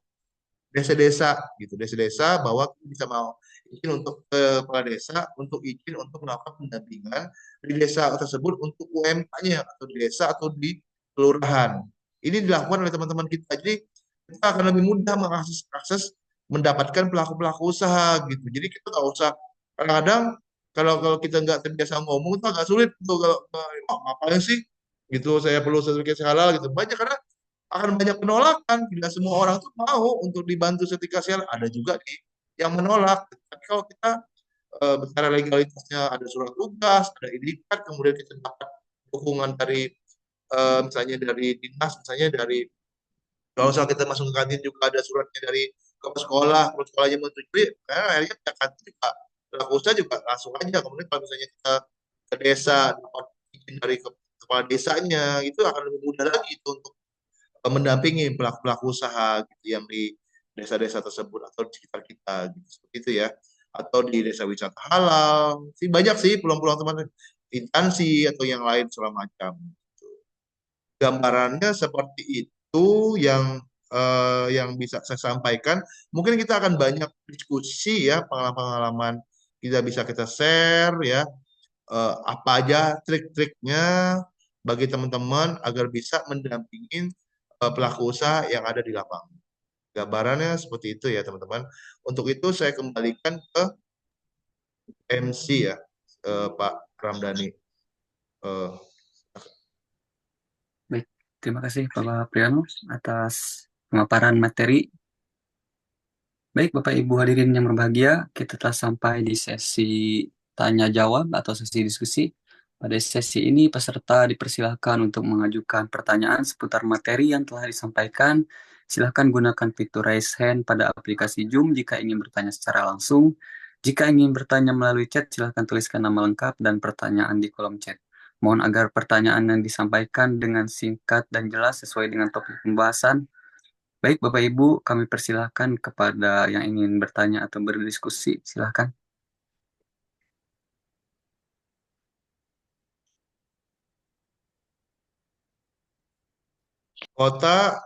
desa-desa gitu, desa-desa bahwa kita bisa mau izin untuk kepala desa untuk izin untuk melakukan pendampingan di desa tersebut untuk UMK-nya atau di desa atau di kelurahan. Ini dilakukan oleh teman-teman kita. Jadi kita akan lebih mudah mengakses akses mendapatkan pelaku-pelaku usaha gitu. Jadi kita nggak usah kadang-kadang kalau kita nggak terbiasa ngomong itu agak sulit tuh kalau oh, ngapain sih gitu saya perlu sertifikasi halal gitu banyak karena akan banyak penolakan. Tidak semua orang tuh mau untuk dibantu sertifikasi halal. Ada juga nih yang menolak. Tapi kalau kita bicara legalitasnya ada surat tugas, ada indikat, kemudian kita dapat dukungan dari misalnya dari dinas, misalnya dari kalau misalnya kita masuk ke kantin juga ada suratnya dari kepala sekolah, kepala sekolahnya menyetujui, karena akhirnya pihak kantin juga pelaku usaha juga langsung aja. Kemudian kalau misalnya kita ke desa dapat izin dari kepala desanya, itu akan lebih mudah lagi itu untuk mendampingi pelaku-pelaku usaha gitu yang di desa-desa tersebut atau di sekitar kita gitu seperti itu ya atau di desa wisata halal sih banyak sih peluang-peluang teman instansi atau yang lain segala macam gitu. Gambarannya seperti itu yang bisa saya sampaikan. Mungkin kita akan banyak diskusi ya pengalaman-pengalaman kita share ya apa aja trik-triknya bagi teman-teman agar bisa mendampingin pelaku usaha yang ada di lapangan. Gambarannya seperti itu ya teman-teman. Untuk itu saya kembalikan ke MC ya, Pak Ramdhani. Eh, Baik, terima kasih Bapak Priano atas pemaparan materi. Baik, Bapak Ibu hadirin yang berbahagia, kita telah sampai di sesi tanya jawab atau sesi diskusi. Pada sesi ini, peserta dipersilahkan untuk mengajukan pertanyaan seputar materi yang telah disampaikan. Silakan gunakan fitur raise hand pada aplikasi Zoom jika ingin bertanya secara langsung. Jika ingin bertanya melalui chat, silakan tuliskan nama lengkap dan pertanyaan di kolom chat. Mohon agar pertanyaan yang disampaikan dengan singkat dan jelas sesuai dengan topik pembahasan. Baik, Bapak Ibu, kami persilahkan kepada yang ingin bertanya atau berdiskusi. Silahkan. Kota,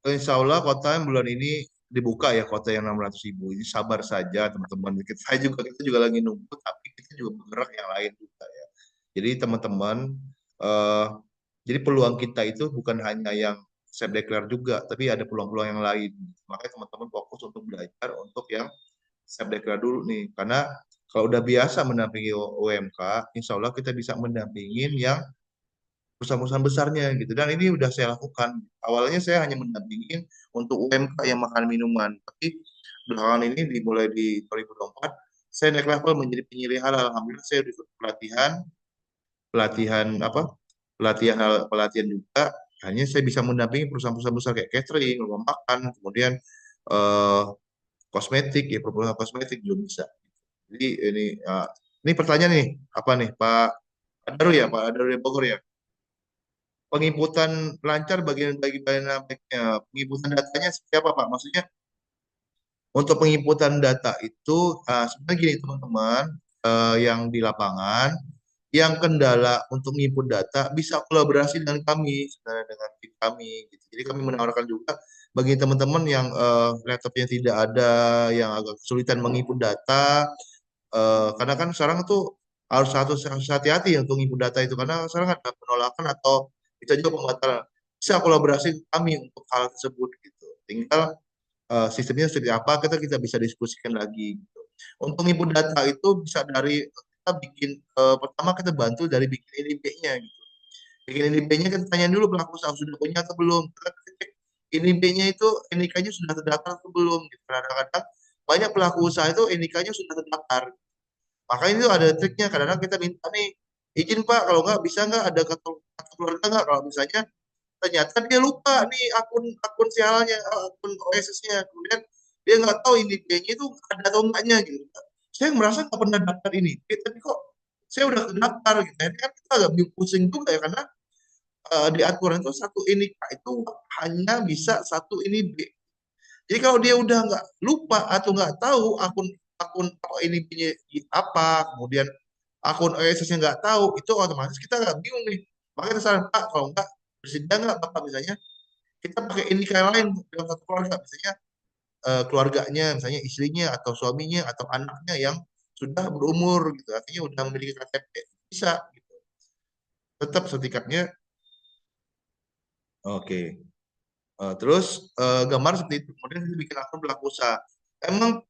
insya Allah kota yang bulan ini dibuka ya, kota yang 600.000. Ini sabar saja teman-teman. Kita juga lagi nunggu, tapi kita juga bergerak yang lain juga ya. Jadi teman-teman, eh, jadi peluang kita itu bukan hanya yang self declare juga, tapi ada peluang-peluang yang lain. Makanya teman-teman fokus untuk belajar untuk yang self declare dulu nih. Karena kalau udah biasa mendampingi UMK, insya Allah kita bisa mendampingin yang perusahaan-perusahaan besarnya gitu. Dan ini udah saya lakukan. Awalnya saya hanya mendampingin untuk UMK yang makan minuman. Tapi belakangan ini dimulai di 2024, saya naik level menjadi penyilih halal. Alhamdulillah saya ikut pelatihan, pelatihan apa? Pelatihan juga. Hanya saya bisa mendampingi perusahaan-perusahaan besar kayak catering, rumah makan, kemudian eh, kosmetik ya, perusahaan kosmetik juga bisa. Jadi ini pertanyaan nih, apa nih Pak Adaru ya, Pak Adaru ya Bogor ya. Penginputan lancar bagi baiknya. Penginputan datanya seperti apa Pak? Maksudnya untuk penginputan data itu sebenarnya gini teman-teman, yang di lapangan, yang kendala untuk menginput data bisa kolaborasi dengan kami, sebenarnya dengan tim kami. Gitu. Jadi kami menawarkan juga bagi teman-teman yang laptopnya tidak ada, yang agak kesulitan menginput data, karena kan sekarang tuh harus hati-hati ya untuk input data itu karena sekarang ada penolakan atau bisa juga pembatalan. Bisa kolaborasi kami untuk hal tersebut gitu. Tinggal sistemnya seperti apa kita bisa diskusikan lagi gitu. Untuk input data itu bisa dari kita bikin pertama kita bantu dari bikin NIB-nya gitu. Bikin NIB-nya kita tanya dulu pelaku usaha sudah punya atau belum. Kita cek NIB-nya itu NIK-nya sudah terdaftar atau belum gitu. Kadang-kadang banyak pelaku usaha itu NIK-nya sudah terdaftar. Makanya itu ada triknya. Kadang-kadang kita minta nih izin Pak, kalau nggak bisa nggak ada kartu keluarga nggak? Kalau misalnya ternyata dia lupa nih akun akun sialannya, akun OSS-nya. Kemudian dia nggak tahu ini dia-nya itu ada atau enggaknya gitu. Saya merasa nggak pernah daftar ini, tapi kok saya udah daftar gitu. Ini kan kita agak bingung pusing juga ya karena di aturan itu satu ini itu hanya bisa satu ini B. Jadi kalau dia udah nggak lupa atau nggak tahu akun akun ini apa, kemudian akun OSS-nya nggak tahu, itu otomatis kita nggak bingung nih. Makanya kita saran Pak, kalau nggak bersedia nggak Bapak misalnya kita pakai NIK yang lain dalam satu keluarga, misalnya keluarganya, misalnya istrinya atau suaminya atau anaknya yang sudah berumur gitu, artinya udah memiliki KTP bisa gitu. Tetap sertifikatnya oke. Terus gambar seperti itu. Kemudian kita bikin akun pelaku usaha. Emang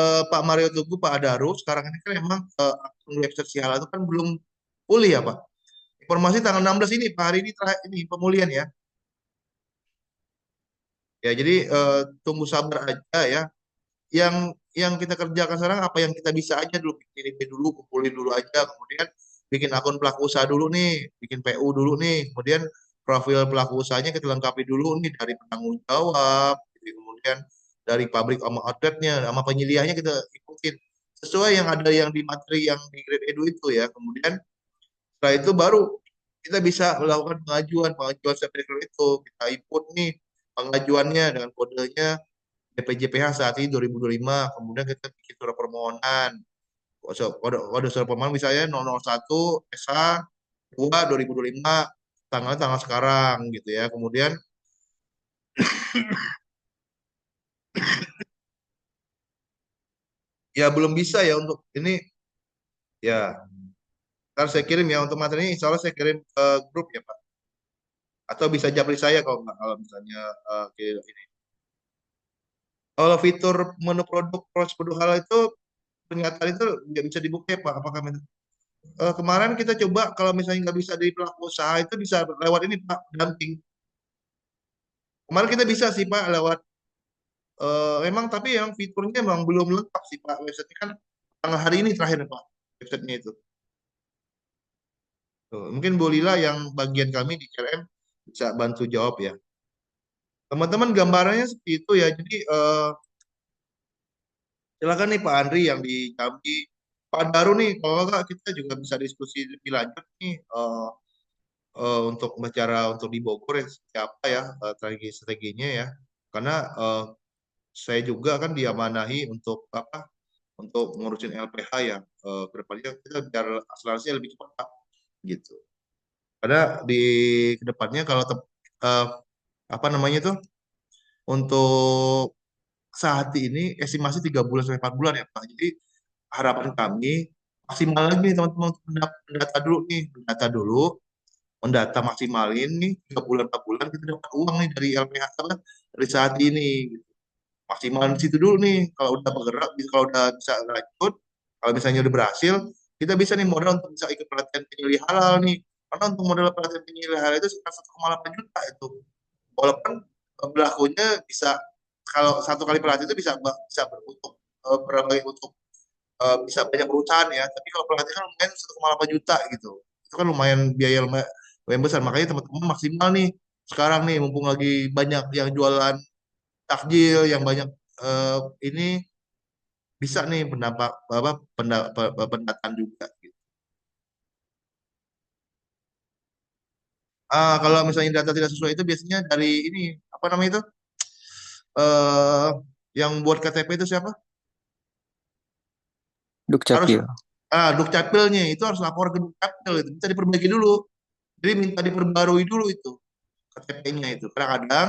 Pak Mario Teguh, Pak Adaru, sekarang ini kan emang akun website Sihala itu kan belum pulih ya Pak. Informasi tanggal 16 ini, Pak, hari ini terakhir ini pemulihan ya. Ya, jadi tunggu sabar aja ya. Yang kita kerjakan sekarang apa yang kita bisa aja dulu, bikin ini dulu, kumpulin dulu aja, kemudian bikin akun pelaku usaha dulu nih, bikin PU dulu nih, kemudian profil pelaku usahanya kita lengkapi dulu nih dari penanggung jawab, gitu. Kemudian dari pabrik sama outletnya, sama penyediaannya kita ikutin sesuai yang ada yang di materi yang di grade edu itu ya. Kemudian setelah itu baru kita bisa melakukan pengajuan sertifikat itu, kita input nih pengajuannya dengan kodenya BPJPH saat ini 2025, kemudian kita bikin surat permohonan. Kode surat permohonan misalnya 001 SA 2 2025, tanggal sekarang gitu ya. Kemudian ya belum bisa ya untuk ini ya. Ntar saya kirim ya untuk materinya, insya Allah saya kirim ke grup ya Pak. Atau bisa japri saya kalau nggak, kalau misalnya ini. Kalau fitur menu produk proses produk halal itu pernyataan itu nggak bisa dibuka ya Pak. Apakah kemarin kita coba kalau misalnya nggak bisa di pelaku usaha itu bisa lewat ini Pak, pendamping. Kemarin kita bisa sih Pak lewat memang tapi yang fiturnya memang belum lengkap sih Pak. Websitenya kan tanggal hari ini terakhir Pak websitenya itu. Tuh, mungkin Bu Lila yang bagian kami di CRM bisa bantu jawab ya. Teman-teman gambarannya seperti itu ya. Jadi silakan nih Pak Andri yang di Jambi. Pak Daru nih, kalau enggak kita juga bisa diskusi lebih lanjut nih untuk bicara untuk di Bogor ya seperti apa ya strateginya ya. Karena saya juga kan diamanahi untuk apa? Untuk ngurusin LPH ya. Kedepannya kita biar akselerasinya lebih cepat Pak. Gitu. Karena di kedepannya kalau eh, apa namanya tuh untuk saat ini estimasi 3 bulan sampai 4 bulan ya Pak. Jadi harapan kami maksimal lagi nih teman-teman untuk mendata dulu nih, mendata dulu, mendata maksimalin nih 3 bulan 4 bulan kita dapat uang nih dari LPH kan dari saat ini. Gitu. Maksimalin di situ dulu nih. Kalau udah bergerak, kalau udah bisa lanjut, kalau misalnya udah berhasil, kita bisa nih modal untuk bisa ikut pelatihan penyilih halal nih. Karena untuk modal pelatihan penyilih halal itu sekitar 1,8 juta itu. Walaupun berlakunya bisa kalau satu kali pelatihan itu bisa beruntung berbagai untuk bisa banyak perusahaan ya. Tapi kalau pelatihan kan lumayan 1,8 juta gitu. Itu kan lumayan biaya lumayan besar. Makanya teman-teman maksimal nih sekarang nih mumpung lagi banyak yang jualan takjil, yang banyak eh, ini bisa nih pendapat apa pendataan juga. Gitu. Kalau misalnya data tidak sesuai itu biasanya dari ini apa namanya itu eh yang buat KTP itu siapa? Harus Dukcapil. Dukcapilnya itu harus lapor ke Dukcapil itu bisa diperbaiki dulu. Jadi minta diperbarui dulu itu KTP-nya itu. Karena kadang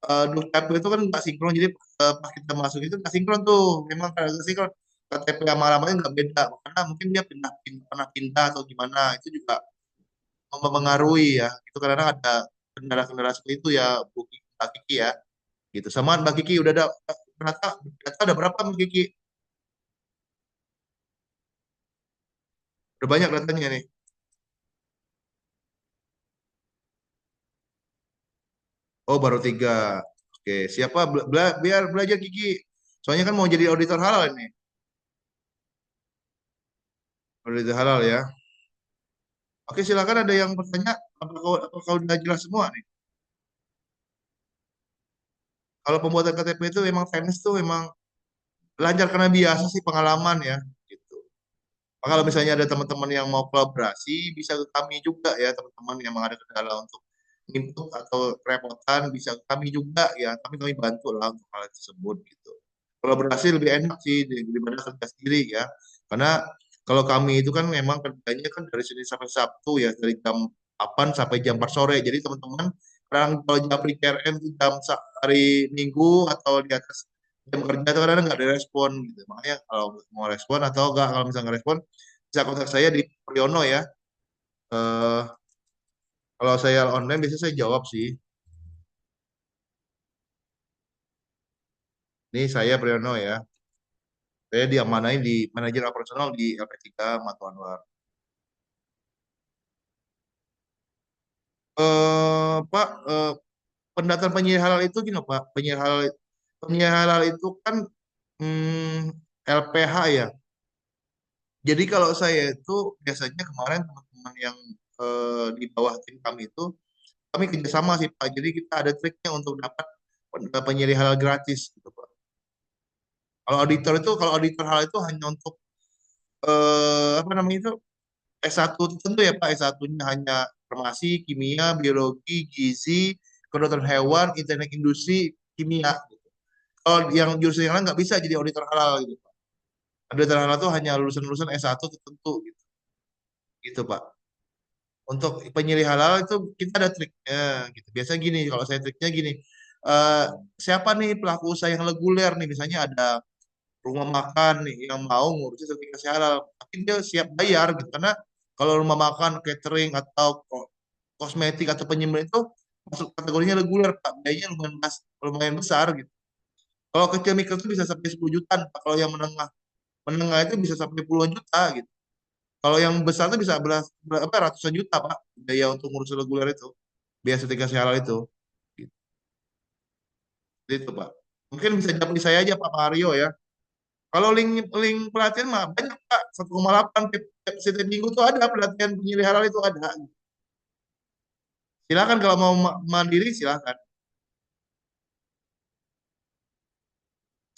Dukcapil itu kan nggak sinkron, jadi pas kita masuk itu nggak sinkron tuh. Memang kalau nggak sinkron KTP sama alamatnya nggak beda. Karena mungkin dia pernah pindah atau gimana itu juga mempengaruhi ya. Itu kadang ada kendala-kendala seperti itu ya Bu Mbak Kiki ya. Gitu. Sama Mbak Kiki udah ada data ada berapa Mbak Kiki? Udah banyak datanya nih. Oh, baru 3. Oke, siapa? Biar belajar Kiki. Soalnya kan mau jadi auditor halal ini. Auditor halal ya. Oke, silakan ada yang bertanya. Apakah udah jelas semua nih? Kalau pembuatan KTP itu memang teknis tuh memang lancar karena biasa sih pengalaman ya. Gitu. Kalau misalnya ada teman-teman yang mau kolaborasi, bisa ke kami juga ya, teman-teman yang ada kendala untuk input atau kerepotan, bisa ke kami juga ya. Kami bantu lah untuk hal tersebut gitu. Kolaborasi lebih enak sih daripada kerja sendiri ya. Karena kalau kami itu kan memang kerjanya kan dari Senin sampai Sabtu ya, dari jam 8 sampai jam 4 sore. Jadi teman-teman, kalau jam PKRM itu hari Minggu atau di atas jam kerja itu kadang nggak direspon gitu. Makanya kalau mau respon atau enggak, kalau misalnya nggak respon, bisa kontak saya di Priyono ya. Eh, kalau saya online biasanya saya jawab sih. Ini saya Priyono ya. Saya diamanain di manajer operasional di LP3 Matu Anwar. Pak, pendataan penyiar halal itu gini Pak. Penyiar halal itu kan LPH ya. Jadi kalau saya itu biasanya kemarin teman-teman yang di bawah tim kami itu kami kerjasama sih Pak. Jadi kita ada triknya untuk dapat penyelidik halal gratis gitu Pak. Kalau auditor halal itu hanya untuk apa namanya itu S1 tentu ya Pak. S1-nya hanya farmasi, kimia, biologi, gizi, kedokteran hewan, internet industri, kimia. Kalau yang jurusan yang lain nggak bisa jadi auditor halal gitu Pak. Auditor halal itu hanya lulusan-lulusan S1 tertentu gitu, gitu Pak. Untuk penyilih halal itu kita ada triknya gitu. Biasanya gini, kalau saya triknya gini, eh, siapa nih pelaku usaha yang reguler nih, misalnya ada rumah makan nih yang mau ngurusin sertifikasi halal, tapi dia siap bayar gitu. Karena kalau rumah makan, catering atau kosmetik atau penyembelih itu masuk kategorinya reguler, Pak. Biayanya lumayan besar gitu. Kalau kecil mikro itu bisa sampai 10 jutaan, Pak. Kalau yang menengah menengah itu bisa sampai puluhan juta gitu. Kalau yang besar itu bisa apa, ratusan juta, Pak, biaya untuk ngurus reguler itu, biaya sertifikasi halal itu. Gitu. Itu, Pak. Mungkin bisa japri saya aja Pak Mario ya. Kalau link link pelatihan mah banyak Pak, 1,8 setiap minggu tuh ada pelatihan penyilih halal itu ada. Silakan kalau mau mandiri silakan.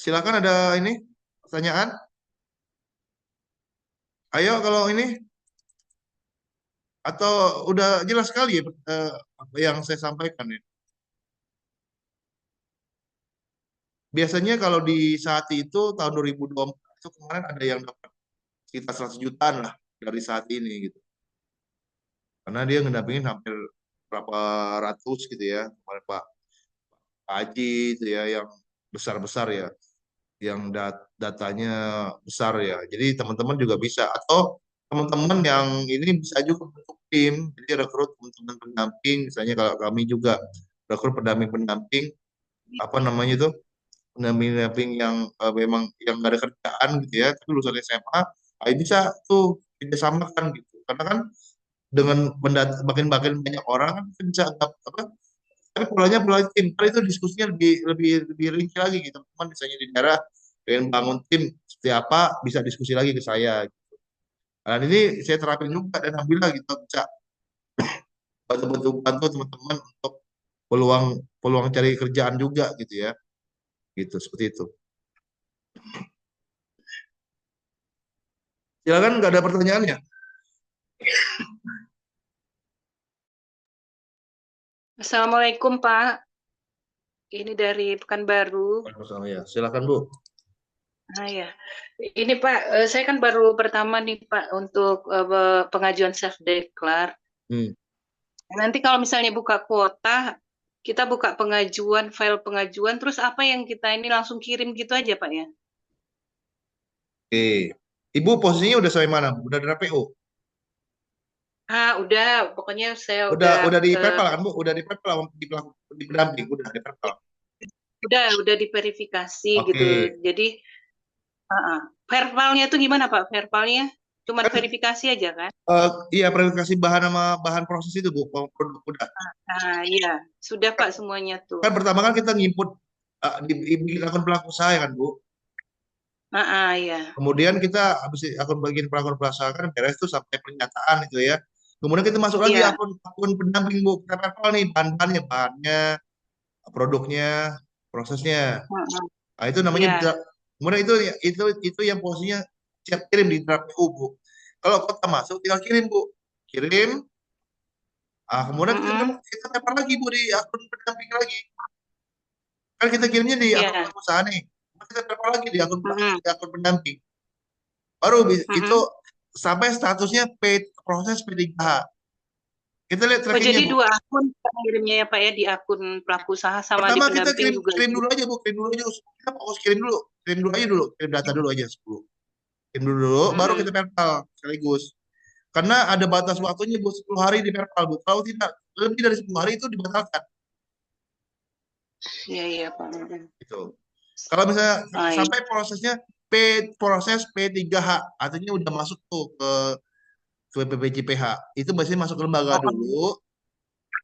Silakan ada ini pertanyaan. Ayo kalau ini atau udah jelas sekali ya apa yang saya sampaikan ya. Biasanya kalau di saat itu tahun 2024 itu kemarin ada yang dapat sekitar 100 jutaan lah dari saat ini gitu. Karena dia ngedampingin hampir berapa ratus gitu ya. Kemarin Pak Haji itu ya yang besar-besar ya, yang datanya besar ya. Jadi teman-teman juga bisa atau teman-teman yang ini bisa juga bentuk tim. Jadi rekrut teman-teman pendamping, misalnya kalau kami juga rekrut pendamping-pendamping apa namanya itu? Pendamping-pendamping yang memang yang nggak ada kerjaan gitu ya, tapi lulusan SMA, bisa tuh kerjasamakan gitu. Karena kan dengan makin makin banyak orang kan kita bisa apa tapi polanya pola tim kalau itu diskusinya lebih lebih lebih rinci lagi gitu teman misalnya di daerah pengen bangun tim seperti apa bisa diskusi lagi ke saya gitu. Dan ini saya terapin juga dan alhamdulillah gitu bisa bantu teman-teman untuk peluang peluang cari kerjaan juga gitu ya gitu seperti itu. Silakan nggak ada pertanyaannya. Assalamualaikum Pak, ini dari Pekanbaru. Waalaikumsalam ya silakan Bu. Nah ya, ini Pak, saya kan baru pertama nih Pak untuk pengajuan self declare. Nanti kalau misalnya buka kuota, kita buka pengajuan, file pengajuan, terus apa yang kita ini langsung kirim gitu aja Pak ya? Oke, Ibu posisinya udah sampai mana Bu? Udah di PO? Udah, pokoknya saya Udah di PayPal kan Bu? Udah di PayPal di pendamping udah di PayPal. udah diverifikasi Oke. gitu. Jadi verbalnya itu gimana Pak? Verbalnya cuma verifikasi aja kan? Iya verifikasi bahan sama bahan proses itu Bu, produk udah. Iya, sudah Pak semuanya tuh. Kan pertama kan kita nginput di akun pelaku usaha kan Bu. Iya. Kemudian kita habis akun bagian pelaku usaha kan beres tuh sampai pernyataan itu ya. Kemudian kita masuk lagi Iya. akun pendamping Bu. Kita PayPal nih bahannya, produknya, prosesnya. Nah, itu namanya kemudian itu yang posisinya siap kirim di draft PU Bu. Kalau kota masuk tinggal kirim Bu. Kirim. Kemudian kita tepar lagi Bu di akun pendamping lagi. Kan kita kirimnya di akun pelaku usaha nih. Kita tepar lagi di akun pendamping. Baru itu sampai statusnya proses P3H. Kita lihat trackingnya. Jadi dua akun kirimnya ya Pak ya, di akun pelaku usaha sama pertama di pendamping kita juga. kirim dulu aja Bu, kirim dulu aja. Kita fokus kirim dulu aja dulu, kirim data dulu aja 10. Kirim dulu, baru kita PayPal sekaligus. Karena ada batas waktunya Bu, 10 hari di PayPal Bu. Kalau tidak lebih dari 10 hari itu dibatalkan. Iya Pak. Gitu. Kalau misalnya sampai prosesnya proses P3H, artinya udah masuk tuh ke PPJPH. Itu biasanya masuk ke lembaga dulu.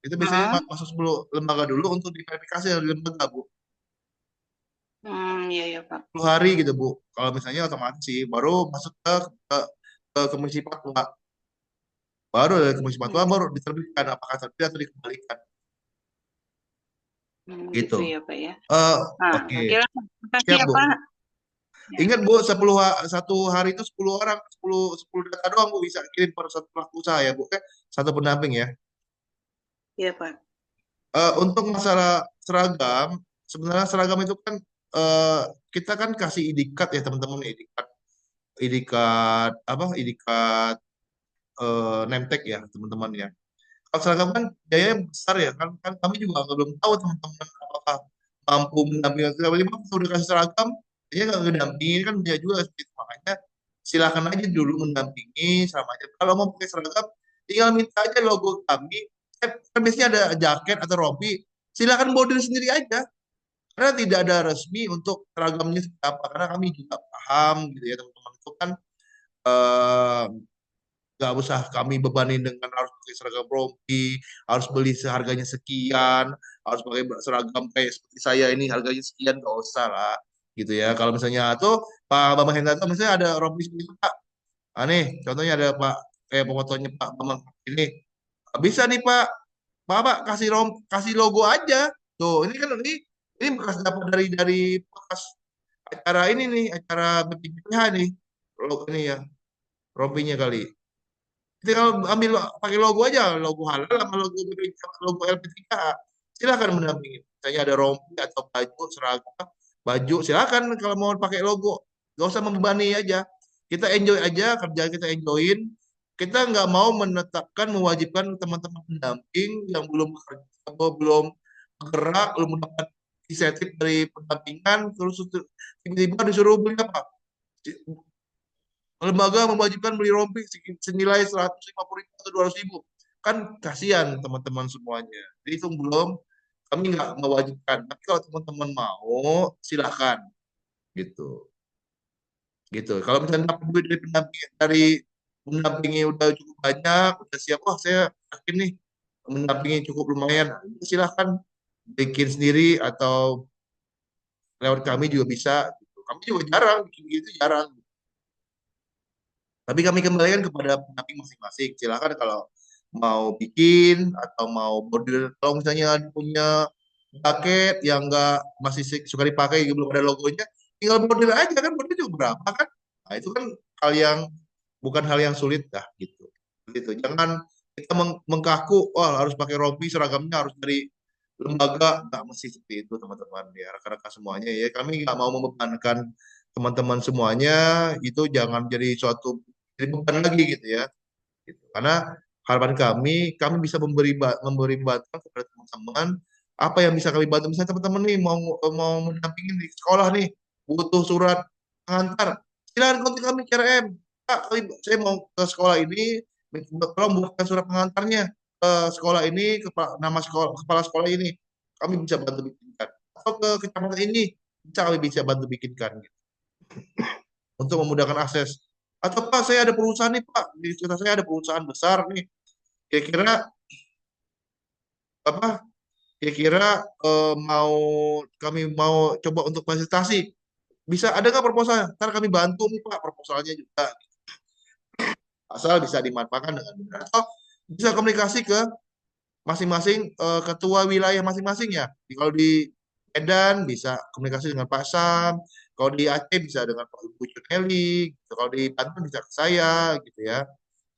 Itu biasanya masuk 10 lembaga dulu untuk diverifikasi dari lembaga Bu. Iya Pak. 10 hari gitu Bu. Kalau misalnya otomatis sih baru masuk ke Komisi Fatwa. Baru dari Komisi Fatwa baru diterbitkan apakah terbit atau dikembalikan. Gitu ya Pak ya. Oke. Makasih ya Bu. Pak. Ingat Bu, satu hari itu 10 orang, 10 data doang Bu bisa kirim per satu pelaku usaha ya Bu. Satu pendamping ya. Iya Pak. Untuk masalah seragam, sebenarnya seragam itu kan kita kan kasih ID card ya teman-teman, ID card name tag ya teman-teman ya. Kalau seragam kan biayanya besar ya kan kami juga belum tahu teman-teman apakah mampu mendampingi kita. Bagaimana kita udah kasih seragam, dia nggak ngedampingin kan dia juga seperti itu. Makanya silakan aja dulu mendampingi sama aja. Kalau mau pakai seragam, tinggal minta aja logo kami. Kan biasanya ada jaket atau rompi, silakan bawa diri sendiri aja. Karena tidak ada resmi untuk seragamnya seperti apa. Karena kami juga paham gitu ya teman-teman itu kan eh, nggak usah kami bebanin dengan harus pakai seragam rompi, harus beli seharganya sekian, harus pakai seragam kayak seperti saya ini harganya sekian, nggak usah lah gitu ya. Kalau misalnya tuh Pak Bambang Hendra misalnya ada rompi seperti itu Pak, contohnya ada Pak kayak fotonya Pak Bambang ini, bisa nih Pak, Pak kasih logo aja. Tuh, ini bekas dapat dari bekas acara ini nih, acara BPJPH nih. Logo ini ya, rompinya kali. Jadi kalau ambil pakai logo aja, logo halal sama logo BPJPH, logo LP3, silakan mendampingi. Misalnya ada rompi atau baju seragam, baju silakan kalau mau pakai logo. Gak usah membebani aja. Kita enjoy aja, kerjaan kita enjoyin. Kita nggak mau menetapkan, mewajibkan teman-teman pendamping yang belum bekerja atau belum bergerak, belum mendapat insentif dari pendampingan, terus tiba-tiba disuruh beli apa? Lembaga mewajibkan beli rompi senilai 150.000 atau 200.000. Kan kasihan teman-teman semuanya. Jadi itu belum, kami nggak mewajibkan. Tapi kalau teman-teman mau, silakan gitu. Gitu. Kalau misalnya dapat duit dari mendampingi udah cukup banyak, udah siap, wah saya yakin nih mendampingi cukup lumayan, silahkan bikin sendiri atau lewat kami juga bisa. Gitu. Kami juga jarang bikin gitu, jarang. Tapi kami kembalikan kepada pendamping masing-masing. Silahkan kalau mau bikin atau mau bordir, kalau misalnya punya jaket yang enggak masih suka dipakai belum ada logonya, tinggal bordir aja kan, bordir juga berapa kan? Nah, itu kan hal yang bukan hal yang sulit dah gitu. Gitu. Jangan kita mengkaku, wah harus pakai rompi seragamnya harus dari lembaga, nggak mesti seperti itu teman-teman ya rekan-rekan semuanya ya. Kami nggak mau membebankan teman-teman semuanya, itu jangan jadi suatu jadi beban lagi gitu ya. Gitu. Karena harapan kami bisa memberi bantuan kepada teman-teman apa yang bisa kami bantu. Misalnya teman-teman nih mau mendampingin di sekolah nih, butuh surat pengantar, silakan kontak kami CRM. Pak, saya mau ke sekolah ini, tolong buatkan surat pengantarnya ke sekolah ini, nama sekolah, kepala sekolah ini, kami bisa bantu bikinkan. Atau ke kecamatan ini, kami bisa bantu bikinkan. Gitu. Untuk memudahkan akses. Atau Pak, saya ada perusahaan nih Pak, di sekitar saya ada perusahaan besar nih, kira-kira apa? Kira-kira kami mau coba untuk fasilitasi, bisa ada nggak proposal? Ntar kami bantu nih Pak proposalnya juga. Asal bisa dimanfaatkan dengan benar. Atau bisa komunikasi ke masing-masing ketua wilayah masing-masing ya. Kalau di Medan bisa komunikasi dengan Pak Sam, kalau di Aceh bisa dengan Pak Ibu Cuneli, gitu. Kalau di Banten bisa ke saya gitu ya.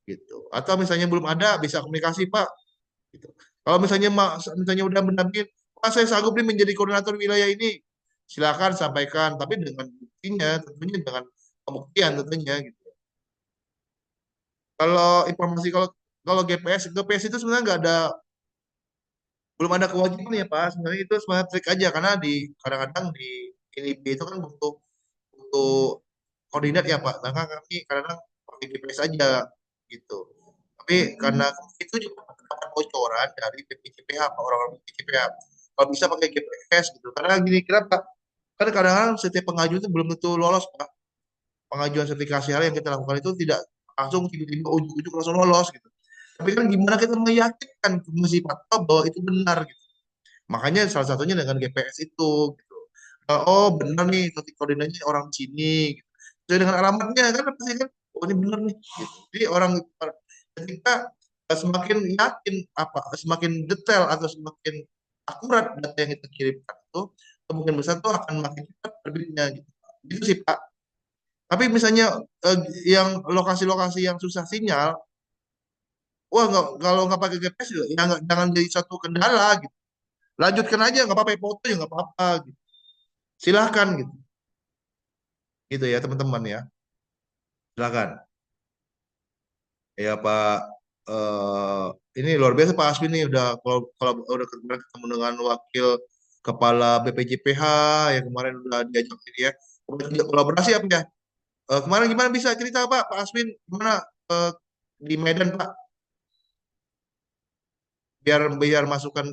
Gitu. Atau misalnya belum ada bisa komunikasi Pak. Gitu. Kalau misalnya udah mendampingin, Pak saya sanggup nih menjadi koordinator wilayah ini, silakan sampaikan. Tapi dengan buktinya, tentunya dengan pembuktian tentunya. Gitu. Kalau informasi kalau GPS itu sebenarnya nggak ada, belum ada kewajiban ya Pak. Sebenarnya itu sebenarnya trik aja karena kadang-kadang di NIB itu kan butuh butuh koordinat ya Pak. Maka kami kadang pakai GPS aja gitu. Tapi karena itu juga dapat bocoran dari BPJPH, Pak, orang-orang BPJPH. Kalau bisa pakai GPS gitu. Karena gini, kenapa? Kan kadang-kadang setiap pengajuan itu belum tentu lolos Pak. Pengajuan sertifikasi hal yang kita lakukan itu tidak langsung tiba-tiba ujuk-ujuk langsung lolos gitu. Tapi kan gimana kita meyakinkan Komisi Fatwa bahwa itu benar gitu. Makanya salah satunya dengan GPS itu gitu. Oh benar nih titik koordinatnya orang sini gitu. Sesuai dengan alamatnya kan pasti kan oh ini benar nih gitu. Jadi orang ketika semakin yakin semakin detail atau semakin akurat data yang kita kirimkan itu kemungkinan besar tuh akan makin cepat terbitnya gitu. Gitu sih Pak. Tapi misalnya yang lokasi-lokasi yang susah sinyal, wah nggak, kalau nggak pakai GPS ya jangan jadi satu kendala gitu. Lanjutkan aja nggak apa-apa, foto ya nggak apa-apa gitu. Silahkan gitu. Gitu ya teman-teman ya. Silahkan. Ya Pak, ini luar biasa Pak Aswin nih kalau udah ketemu dengan wakil kepala BPJPH yang kemarin udah diajak ini ya. Kolaborasi apa ya? Kemarin gimana bisa cerita Pak Aswin gimana di Medan Pak? Biar masukan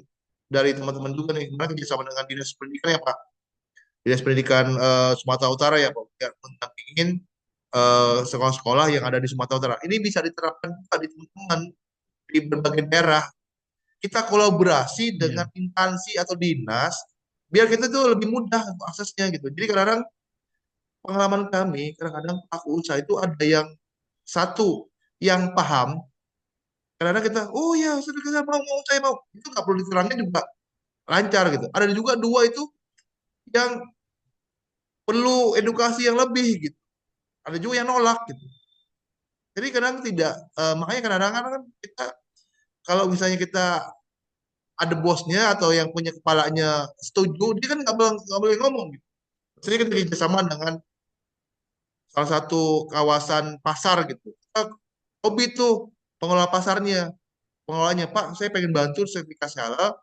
dari teman-teman juga nih, gimana kerjasama dengan dinas pendidikan ya Pak? Dinas Pendidikan Sumatera Utara ya Pak, yang mendampingin sekolah-sekolah yang ada di Sumatera Utara. Ini bisa diterapkan juga di teman-teman di berbagai daerah. Kita kolaborasi dengan Iya. instansi atau dinas, biar kita tuh lebih mudah untuk aksesnya gitu. Jadi kadang-kadang pengalaman kami, kadang-kadang pelaku usaha itu ada yang satu yang paham, kadang-kadang kita, oh ya, sudah kita mau, saya mau. Itu nggak perlu diterangin juga lancar gitu. Ada juga dua itu yang perlu edukasi yang lebih gitu. Ada juga yang nolak gitu. Jadi kadang tidak, makanya kadang-kadang kan kita kalau misalnya kita ada bosnya atau yang punya kepalanya setuju, dia kan nggak boleh ngomong gitu. Jadi kita kerjasama dengan salah satu kawasan pasar gitu. Kita hobi tuh pengelola pasarnya, pengelolanya, Pak, saya pengen bantu sertifikasi halal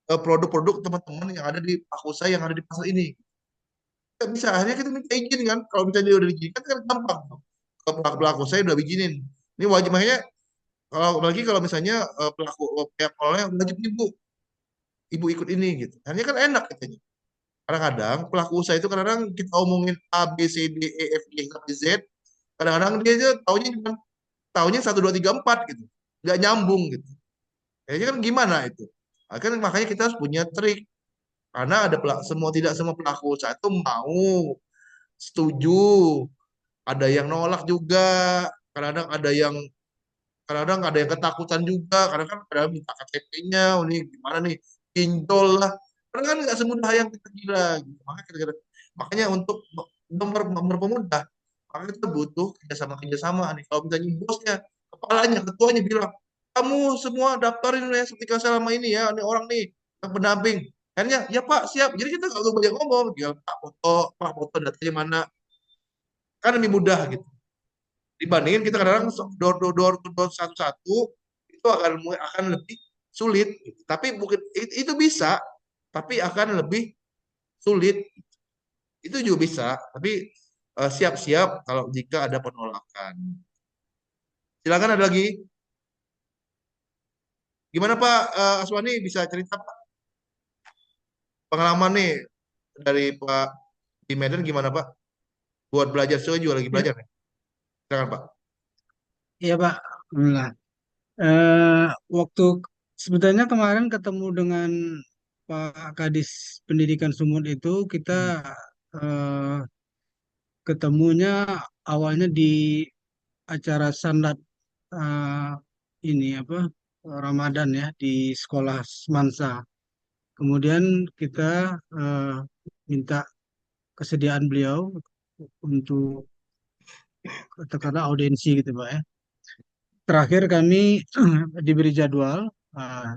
produk-produk teman-teman yang ada di aku saya yang ada di pasar ini. Nggak bisa, akhirnya kita minta izin kan. Kalau misalnya dia udah diizinkan kan gampang. Kalau pelaku saya udah izinin. Ini wajib makanya kalau lagi kalau misalnya pelaku pihak pengelola wajib ibu ikut ini gitu. Akhirnya kan enak katanya. Kadang-kadang pelaku usaha itu kadang-kadang kita omongin A, B, C, D, E, F, G, sampai Z. Kadang-kadang dia aja taunya 1, 2, 3, 4 gitu. Nggak nyambung gitu. Kayaknya kan gimana itu? Makanya kita harus punya trik. Karena tidak semua pelaku usaha itu mau setuju. Ada yang nolak juga. Kadang-kadang ada yang ketakutan juga. Kadang-kadang ada yang minta KTP-nya. Oh, ini gimana nih? Pinjol lah. Karena kan nggak semudah yang kita kira. Gitu. Makanya untuk mempermudah, makanya kita butuh kerjasama nih. Kalau misalnya bosnya, kepalanya, ketuanya bilang, kamu semua daftarin ya sertifikasi selama ini ya, ini orang nih yang pendamping. Akhirnya, ya Pak siap. Jadi kita nggak perlu banyak ngomong, tinggal Pak foto datanya mana, kan lebih mudah gitu. Dibandingin kita kadang-kadang door satu-satu itu akan lebih sulit. Gitu. Tapi mungkin itu bisa, tapi akan lebih sulit. Itu juga bisa, tapi siap-siap kalau jika ada penolakan. Silakan ada lagi. Gimana Pak Aswani bisa cerita Pak pengalaman nih dari Pak di Medan gimana Pak? Buat belajar saya juga lagi Ya, belajar nih. Silakan Pak. iya Pak. Alhamdulillah. Eh, waktu sebenarnya kemarin ketemu dengan Pak Kadis Pendidikan Sumut itu kita Hmm. eh, ketemunya awalnya di acara sanlat eh, ini apa Ramadan ya di sekolah Semansa. Kemudian kita eh, minta kesediaan beliau untuk katakanlah audiensi gitu Pak ya. Terakhir kami diberi jadwal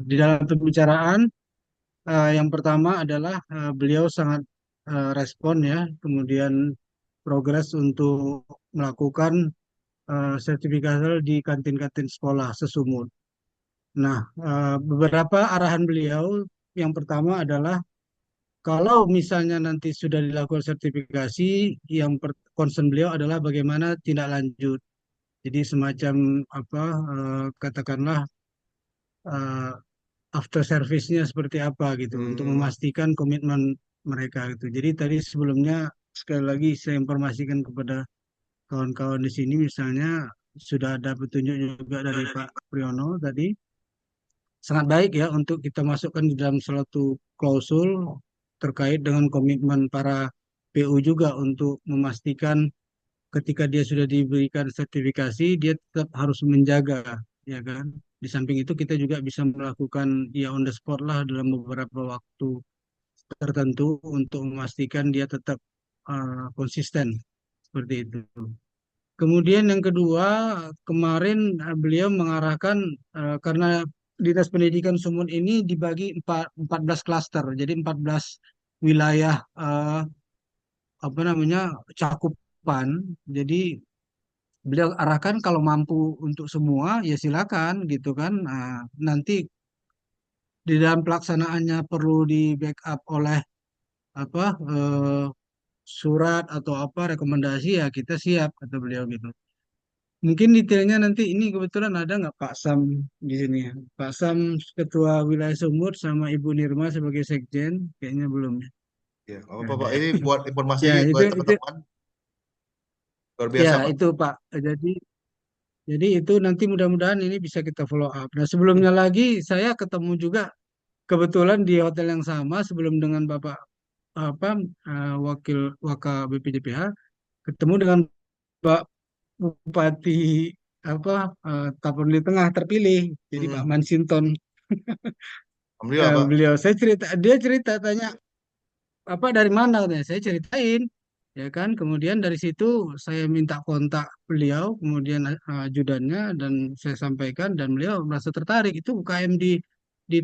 di dalam pembicaraan. Yang pertama adalah beliau sangat respon ya, kemudian progres untuk melakukan sertifikasi di kantin-kantin sekolah sesumur. Nah, beberapa arahan beliau yang pertama adalah kalau misalnya nanti sudah dilakukan sertifikasi, yang concern beliau adalah bagaimana tindak lanjut. Jadi semacam apa, katakanlah eh, after service-nya seperti apa gitu untuk Hmm. memastikan komitmen mereka gitu. Jadi tadi sebelumnya sekali lagi saya informasikan kepada kawan-kawan di sini misalnya sudah ada petunjuk juga dari Pak Priyono tadi sangat baik ya untuk kita masukkan di dalam suatu klausul terkait dengan komitmen para PU juga untuk memastikan ketika dia sudah diberikan sertifikasi dia tetap harus menjaga ya kan. Di samping itu kita juga bisa melakukan ya on the spot lah dalam beberapa waktu tertentu untuk memastikan dia tetap konsisten seperti itu. Kemudian yang kedua, kemarin beliau mengarahkan karena Dinas Pendidikan Sumut ini dibagi 14 klaster, jadi 14 wilayah apa namanya cakupan. Jadi beliau arahkan kalau mampu untuk semua ya silakan gitu kan. Nanti di dalam pelaksanaannya perlu di backup oleh apa surat atau apa rekomendasi ya kita siap kata beliau gitu. Mungkin detailnya nanti ini kebetulan ada nggak Pak Sam di sini ya? Pak Sam Ketua Wilayah Sumut sama Ibu Nirma sebagai Sekjen kayaknya belum ya. Ya, nggak apa-apa Pak. Ini buat informasi Ya buat itu teman-teman. Luar ya biasa Pak. itu Pak. Jadi itu nanti mudah-mudahan ini bisa kita follow up. Nah, sebelumnya lagi saya ketemu juga kebetulan di hotel yang sama sebelum dengan Bapak apa wakil Waka BPJPH ketemu dengan Pak Bupati apa Tapanuli Tengah terpilih. Jadi Pak Hmm. Mansinton. Alhamdulillah Pak. Dia cerita tanya apa dari mana katanya. Saya ceritain ya kan. Kemudian dari situ saya minta kontak beliau, kemudian ajudannya dan saya sampaikan dan beliau merasa tertarik itu UKM di